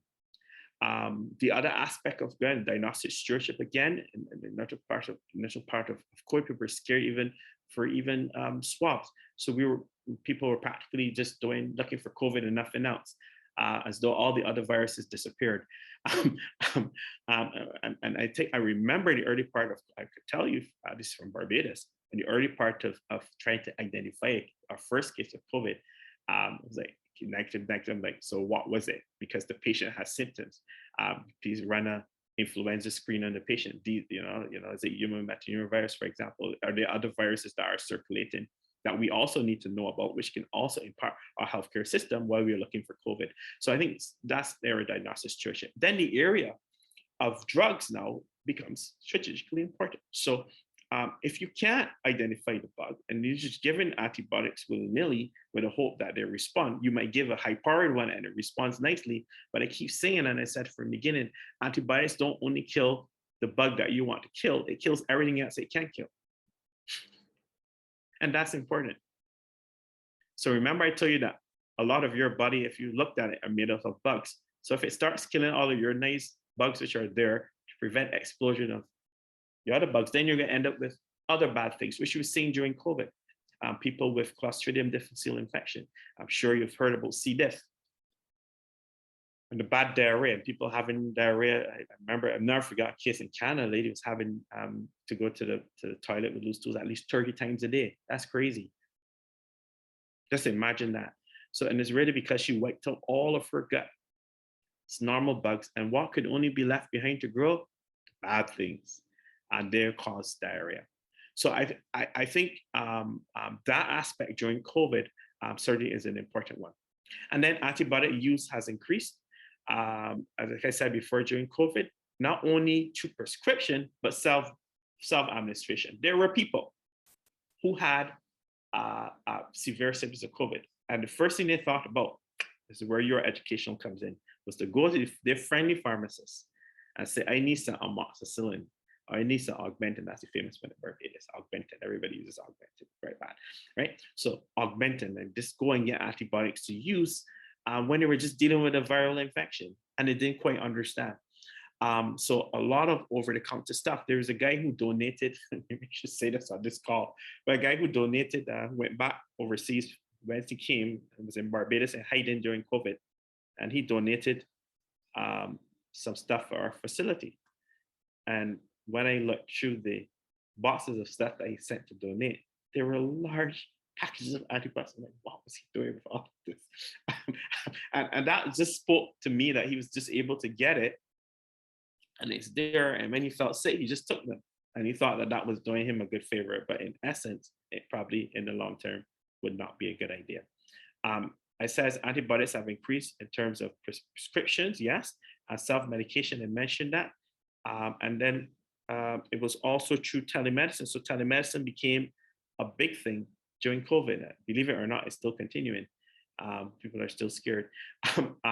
The other aspect of diagnostic stewardship, again, and the initial part of COVID, people were scared even for swabs. So people were practically just looking for COVID and nothing else, as though all the other viruses disappeared. And I remember the early part of, I could tell you, this is from Barbados, in the early part of trying to identify our first case of COVID, it was like, negative. I'm like, so what was it? Because the patient has symptoms. Please run a influenza screen on the patient. Is it human metapneumovirus, for example? Are there other viruses that are circulating that we also need to know about, which can also impact our healthcare system while we're looking for COVID? So I think that's the area of diagnostic stewardship. Then the area of drugs now becomes strategically important. So if you can't identify the bug and you're just giving antibiotics willy-nilly with the hope that they respond, you might give a high-powered one and it responds nicely. But I keep saying, and I said from the beginning, antibiotics don't only kill the bug that you want to kill, it kills everything else it can kill. And that's important. So remember I told you that a lot of your body, if you looked at it, are made up of bugs. So if it starts killing all of your nice bugs which are there to prevent explosion of the other bugs, then you're going to end up with other bad things, which we've seen during COVID. People with Clostridium Difficile infection. I'm sure you've heard about C. diff. And the bad diarrhea, people having diarrhea. I remember, I've never forgot a case in Canada, a lady was having to go to the toilet with loose stools at least 30 times a day. That's crazy. Just imagine that. So, and it's really because she wiped out all of her gut. It's normal bugs. And what could only be left behind to grow? Bad things. And they cause diarrhea. So I think that aspect during COVID certainly is an important one. And then antibiotic use has increased. As I said before, during COVID, not only to prescription, but self-administration. There were people who had severe symptoms of COVID. And the first thing they thought about, this is where your education comes in, was to go to their friendly pharmacist and say, I need some amoxicillin. Or I need some Augmentin. That's the famous one in Barbados. Augmentin. Everybody uses Augmentin. Very bad, right? So Augmentin, and just go and get antibiotics to use when they were just dealing with a viral infection, and they didn't quite understand. So a lot of over-the-counter stuff. There was a guy who donated. Maybe I should say this on this call, but a guy who donated went back overseas when he came and was in Barbados and hiding during COVID, and he donated some stuff for our facility. And when I looked through the boxes of stuff that he sent to donate, there were large packages of antibiotics. I'm like, what was he doing with all of this? and that just spoke to me that he was just able to get it, and it's there. And when he felt sick, he just took them, and he thought that that was doing him a good favor. But in essence, it probably in the long term would not be a good idea. It says antibiotics have increased in terms of prescriptions, yes, and self-medication. I mentioned that. And then it was also through telemedicine. So telemedicine became a big thing during COVID. Believe it or not, it's still continuing. People are still scared.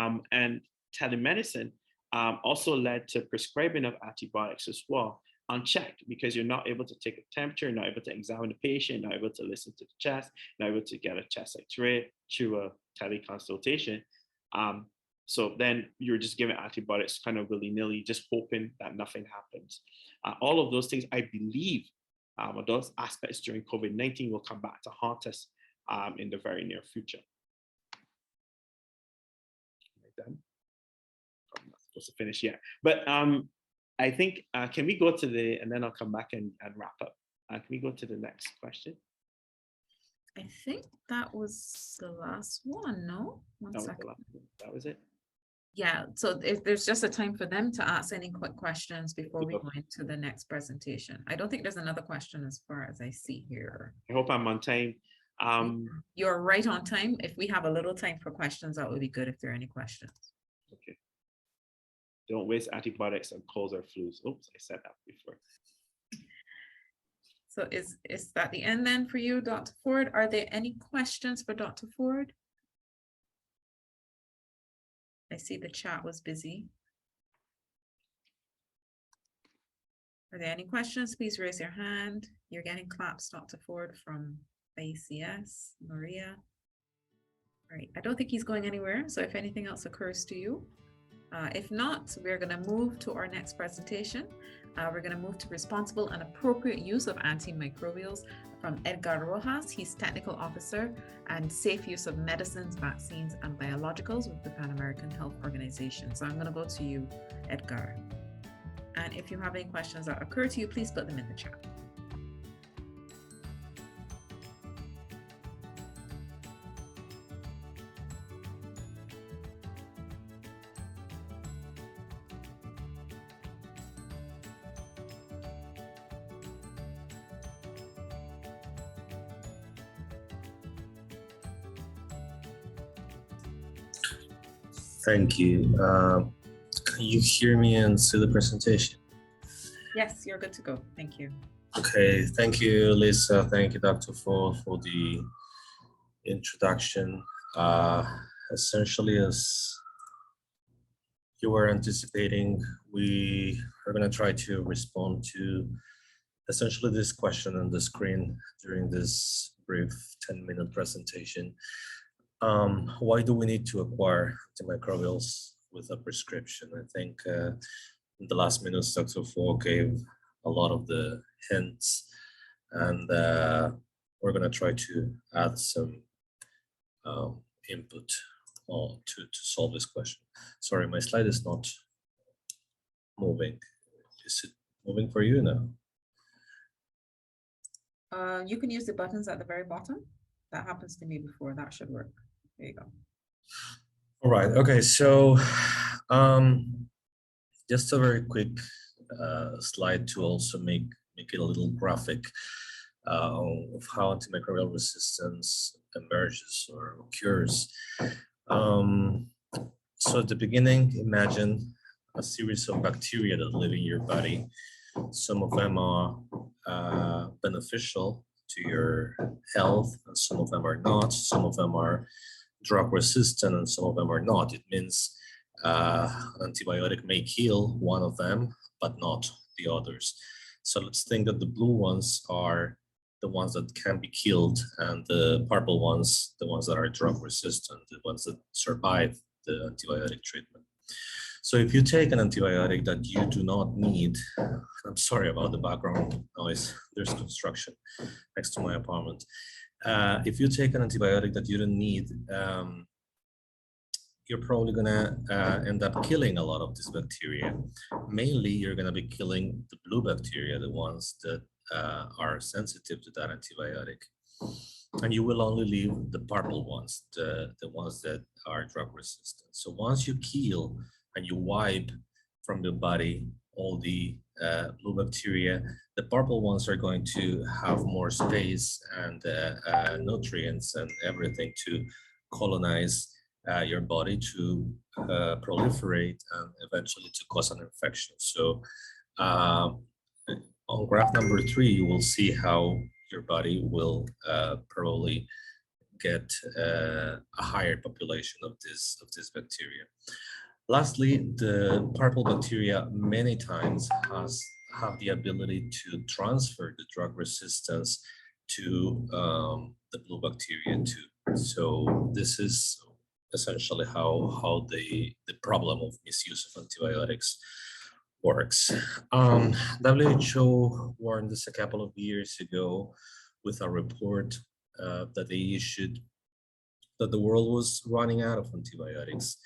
And telemedicine also led to prescribing of antibiotics as well, unchecked, because you're not able to take a temperature, not able to examine the patient, not able to listen to the chest, not able to get a chest X-ray through a teleconsultation. So then you're just giving antibiotics kind of willy-nilly, just hoping that nothing happens. All of those things, I believe, those aspects during COVID-19 will come back to haunt us in the very near future. I'm not supposed to finish yet, but I think, can we go to and then I'll come back and wrap up. Can we go to the next question? I think that was the last one, no? One second. That was it? Yeah, so if there's just a time for them to ask any quick questions before we go into the next presentation. I don't think there's another question as far as I see here. I hope I'm on time. You're right on time. If we have a little time for questions, that would be good if there are any questions. Okay. Don't waste antibiotics on colds or flus. Oops, I said that before. So is that the end then for you, Dr. Forde? Are there any questions for Dr. Forde? I see the chat was busy. Are there any questions? Please raise your hand. You're getting claps, Dr. Forde, from ACS, Maria. All right, I don't think he's going anywhere. So if anything else occurs to you, if not, we're going to move to our next presentation. We're going to move to responsible and appropriate use of antimicrobials from Edgar Rojas. He's technical officer and safe use of medicines, vaccines, and biologicals with the Pan American Health Organization. So I'm going to go to you, Edgar. And if you have any questions that occur to you, please put them in the chat. Thank you. Can you hear me and see the presentation? Yes, you're good to go. Thank you. Okay, thank you, Lisa. Thank you, Dr. Forde, for the introduction. Essentially, as you were anticipating, we are going to try to respond to essentially this question on the screen during this brief 10-minute presentation. Why do we need to acquire antimicrobials with a prescription? I think in the last minutes, Dr. Forde gave a lot of the hints, and we're going to try to add some input to solve this question. Sorry, my slide is not moving. Is it moving for you now? You can use the buttons at the very bottom. That happens to me before. That should work. There you go. All right. Okay. So just a very quick slide to also make it a little graphic of how antimicrobial resistance emerges or occurs. So at the beginning, imagine a series of bacteria that live in your body. Some of them are beneficial to your health, and some of them are not. Some of them are drug resistant, and some of them are not. It means an antibiotic may kill one of them, but not the others. So let's think that the blue ones are the ones that can be killed, and the purple ones, the ones that are drug resistant, the ones that survive the antibiotic treatment. So if you take an antibiotic that you do not need, I'm sorry about the background noise, there's construction next to my apartment. If you take an antibiotic that you don't need, you're probably gonna end up killing a lot of this bacteria. Mainly, you're gonna be killing the blue bacteria, the ones that are sensitive to that antibiotic. And you will only leave the purple ones, the ones that are drug resistant. So once you kill and you wipe from your body all the blue bacteria, the purple ones are going to have more space and nutrients and everything to colonize your body, to proliferate, and eventually to cause an infection. So on graph number 3, you will see how your body will probably get a higher population of this bacteria. Lastly, the purple bacteria many times have the ability to transfer the drug resistance to the blue bacteria too. So this is essentially how the problem of misuse of antibiotics works. WHO warned us a couple of years ago with a report that they issued that the world was running out of antibiotics.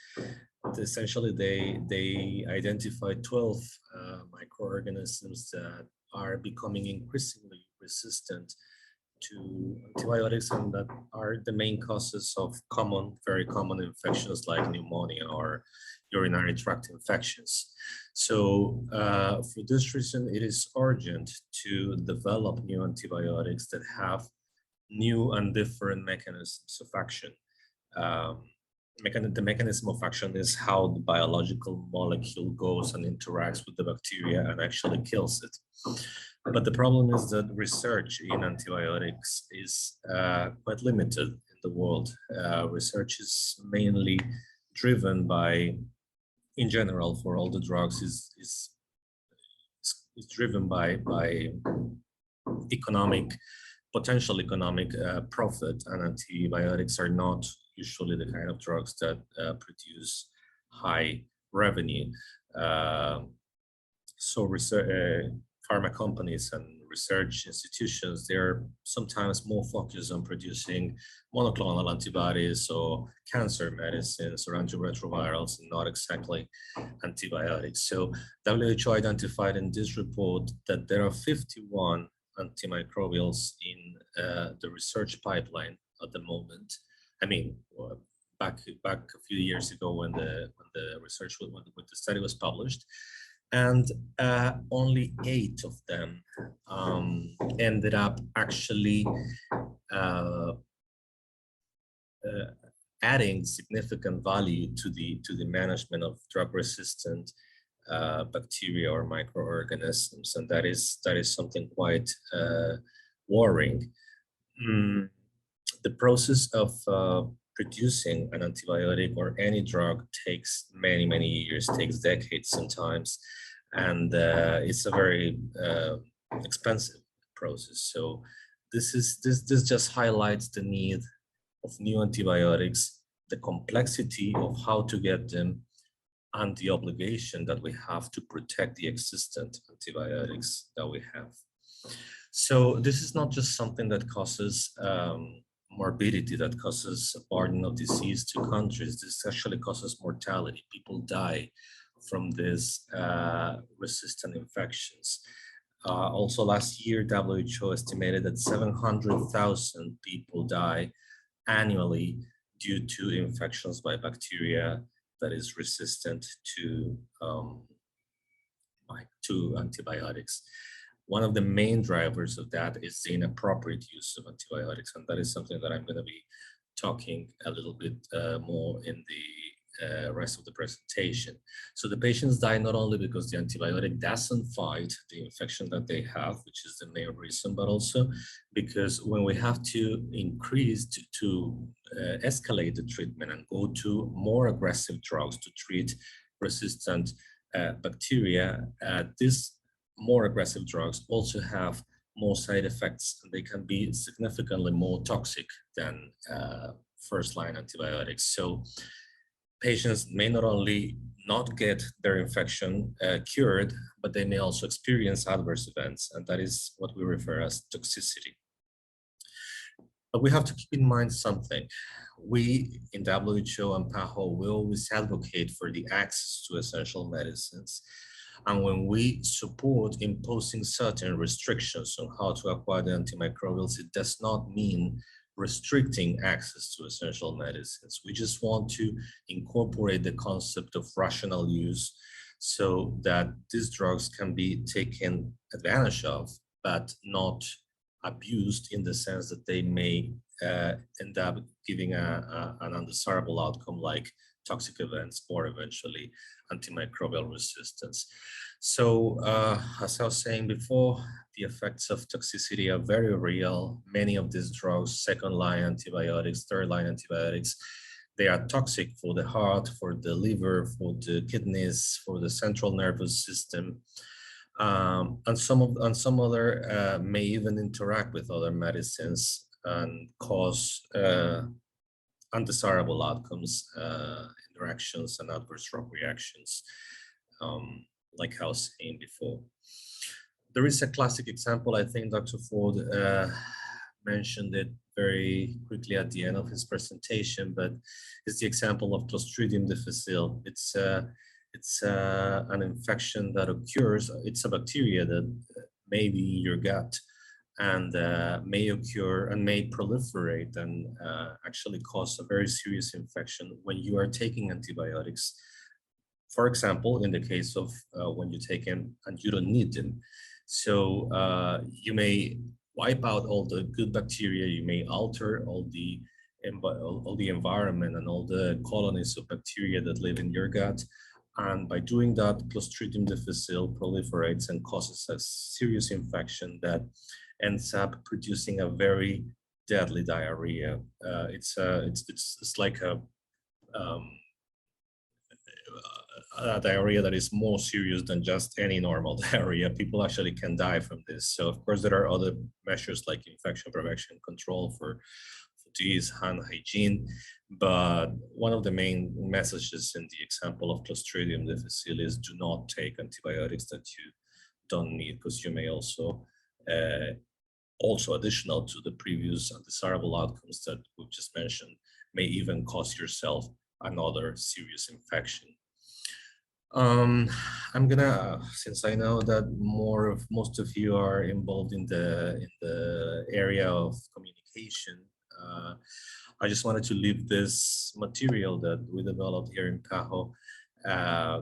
Essentially, they identified 12 microorganisms that are becoming increasingly resistant to antibiotics, and that are the main causes of very common infections like pneumonia or urinary tract infections. So for this reason, it is urgent to develop new antibiotics that have new and different mechanisms of action. The mechanism of action is how the biological molecule goes and interacts with the bacteria and actually kills it. But the problem is that research in antibiotics is quite limited in the world. Research is mainly driven by, in general, for all the drugs, is driven by potential economic profit, and antibiotics are not usually the kind of drugs that produce high revenue. So pharma companies and research institutions, they're sometimes more focused on producing monoclonal antibodies or cancer medicines or antiretrovirals, and not exactly antibiotics. So WHO identified in this report that there are 51 antimicrobials in the research pipeline at the moment. I mean, back a few years ago when the research, when the study was published, and only 8 of them ended up actually adding significant value to the management of drug-resistant bacteria or microorganisms, and that is something quite worrying. The process of producing an antibiotic or any drug takes many years, takes decades sometimes, and it's a very expensive process. So this just highlights the need of new antibiotics, the complexity of how to get them, and the obligation that we have to protect the existent antibiotics that we have. So this is not just something that causes morbidity, that causes a burden of disease to countries. This actually causes mortality. People die from these resistant infections. Also last year, WHO estimated that 700,000 people die annually due to infections by bacteria that is resistant to antibiotics. One of the main drivers of that is the inappropriate use of antibiotics, and that is something that I'm going to be talking a little bit more in the rest of the presentation. So the patients die not only because the antibiotic doesn't fight the infection that they have, which is the main reason, but also because when we have to increase to escalate the treatment and go to more aggressive drugs to treat resistant bacteria, these more aggressive drugs also have more side effects, and they can be significantly more toxic than first-line antibiotics. So patients may not only not get their infection cured, but they may also experience adverse events, and that is what we refer as toxicity. But we have to keep in mind something. We in WHO and PAHO will always advocate for the access to essential medicines. And when we support imposing certain restrictions on how to acquire the antimicrobials, it does not mean restricting access to essential medicines. We just want to incorporate the concept of rational use so that these drugs can be taken advantage of, but not abused in the sense that they may end up giving an undesirable outcome like toxic events or eventually antimicrobial resistance. So as I was saying before, the effects of toxicity are very real. Many of these drugs, second-line antibiotics, third-line antibiotics, they are toxic for the heart, for the liver, for the kidneys, for the central nervous system. And some other may even interact with other medicines and cause undesirable outcomes, interactions, and adverse drug reactions, like I was saying before. There is a classic example, I think Dr. Forde mentioned it very quickly at the end of his presentation, but it's the example of Clostridium Difficile. It's an infection that occurs, it's a bacteria that may be in your gut and may occur and may proliferate and actually cause a very serious infection when you are taking antibiotics. For example, in the case of when you take them and you don't need them. So you may wipe out all the good bacteria, you may alter all the environment and all the colonies of bacteria that live in your gut. And by doing that, Clostridium difficile proliferates and causes a serious infection that ends up producing a very deadly diarrhea. It's like a diarrhea that is more serious than just any normal diarrhea. People actually can die from this. So of course there are other measures like infection prevention control for these, hand hygiene, but one of the main messages in the example of Clostridium difficile is do not take antibiotics that you don't need, because you may also additional to the previous undesirable outcomes that we've just mentioned, may even cause yourself another serious infection. I'm gonna, since I know that most of you are involved in the area of communication, I just wanted to leave this material that we developed here in PAHO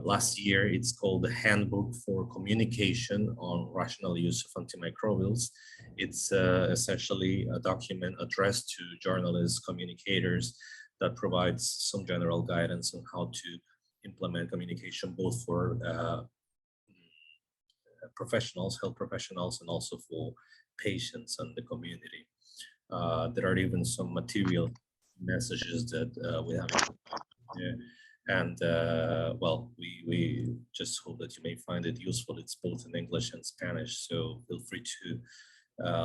last year. It's called the Handbook for Communication on Rational Use of Antimicrobials. It's essentially a document addressed to journalists, communicators, that provides some general guidance on how to implement communication, both for professionals, health professionals, and also for patients and the community. There are even some material messages that we have here. And well, we just hope that you may find it useful. It's both in English and Spanish, so feel free to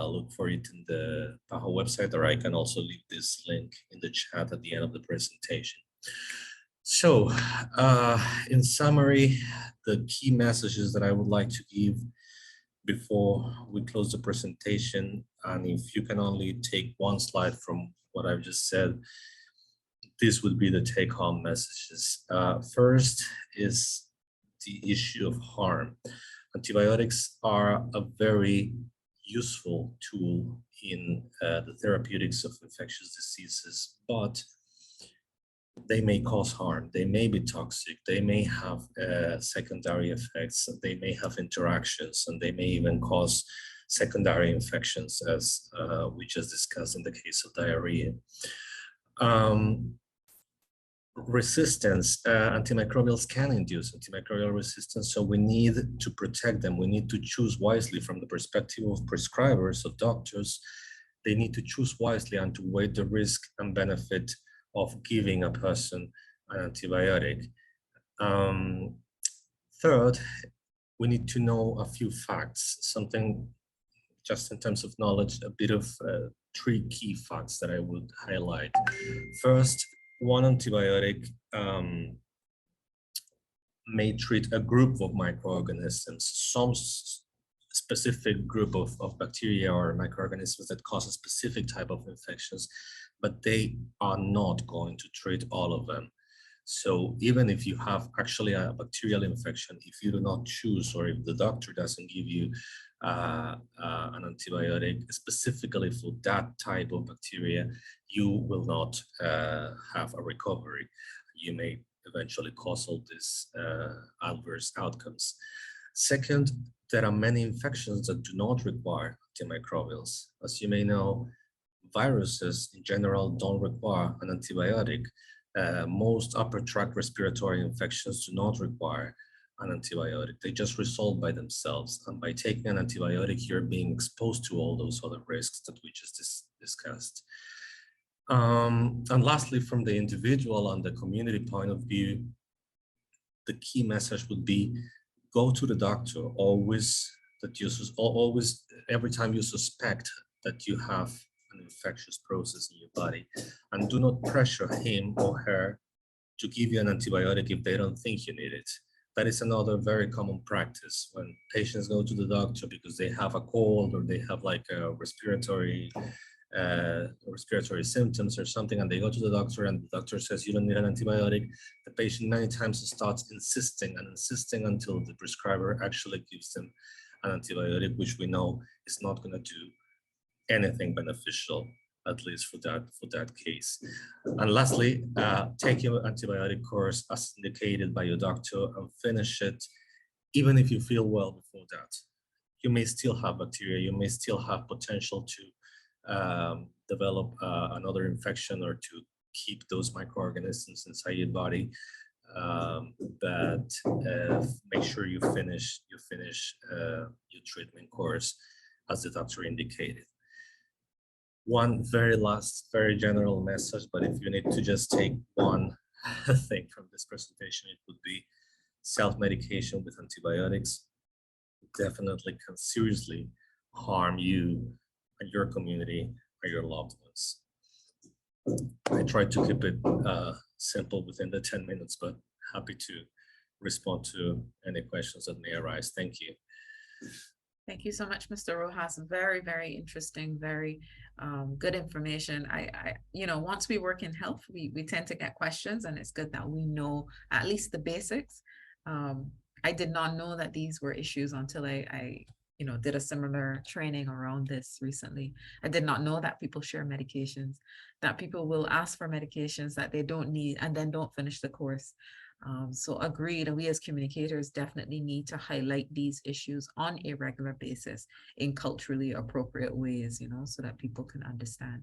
look for it in the PAHO website, or I can also leave this link in the chat at the end of the presentation. So in summary, the key messages that I would like to give before we close the presentation, and if you can only take one slide from what I've just said, this would be the take-home messages. First is the issue of harm. Antibiotics are a very useful tool in the therapeutics of infectious diseases, but they may cause harm. They may be toxic. They may have secondary effects. They may have interactions, and they may even cause secondary infections, as we just discussed in the case of diarrhea. Resistance, antimicrobials can induce antimicrobial resistance, so we need to protect them. We need to choose wisely from the perspective of prescribers, of doctors. They need to choose wisely and to weigh the risk and benefit of giving a person an antibiotic. Third, we need to know a few facts, something just in terms of knowledge, a bit of 3 key facts that I would highlight. First, one antibiotic may treat a group of microorganisms, some specific group of bacteria or microorganisms that cause a specific type of infections, but they are not going to treat all of them. So even if you have actually a bacterial infection, if you do not choose, or if the doctor doesn't give you an antibiotic specifically for that type of bacteria, you will not have a recovery. You may eventually cause all these adverse outcomes. Second, there are many infections that do not require antimicrobials. As you may know, viruses in general don't require an antibiotic. Most upper tract respiratory infections do not require an antibiotic. They just resolve by themselves. And by taking an antibiotic, you're being exposed to all those other risks that we just discussed. And lastly, from the individual and the community point of view, the key message would be go to the doctor always, every time you suspect that you have an infectious process in your body, and do not pressure him or her to give you an antibiotic if they don't think you need it. That is another very common practice when patients go to the doctor because they have a cold or they have like a respiratory symptoms or something, and they go to the doctor and the doctor says you don't need an antibiotic. The patient many times starts insisting until the prescriber actually gives them an antibiotic, which we know is not going to do anything beneficial, at least for that case. And lastly, take your antibiotic course as indicated by your doctor and finish it, even if you feel well before that. you may still have bacteria, you may still have potential to develop another infection or to keep those microorganisms inside your body. But make sure you finish your treatment course as the doctor indicated. One very last, very general message, but if you need to just take one thing from this presentation, it would be self-medication with antibiotics definitely can seriously harm you and your community and your loved ones. I tried to keep it simple within the 10 minutes, but happy to respond to any questions that may arise. Thank you. Thank you so much, Mr. Rojas. Very, very interesting, very good information. I once we work in health, we tend to get questions, and it's good that we know at least the basics. I did not know that these were issues until I did a similar training around this recently. I did not know that people share medications, that people will ask for medications that they don't need and then don't finish the course. So agreed, and we as communicators definitely need to highlight these issues on a regular basis in culturally appropriate ways, so that people can understand.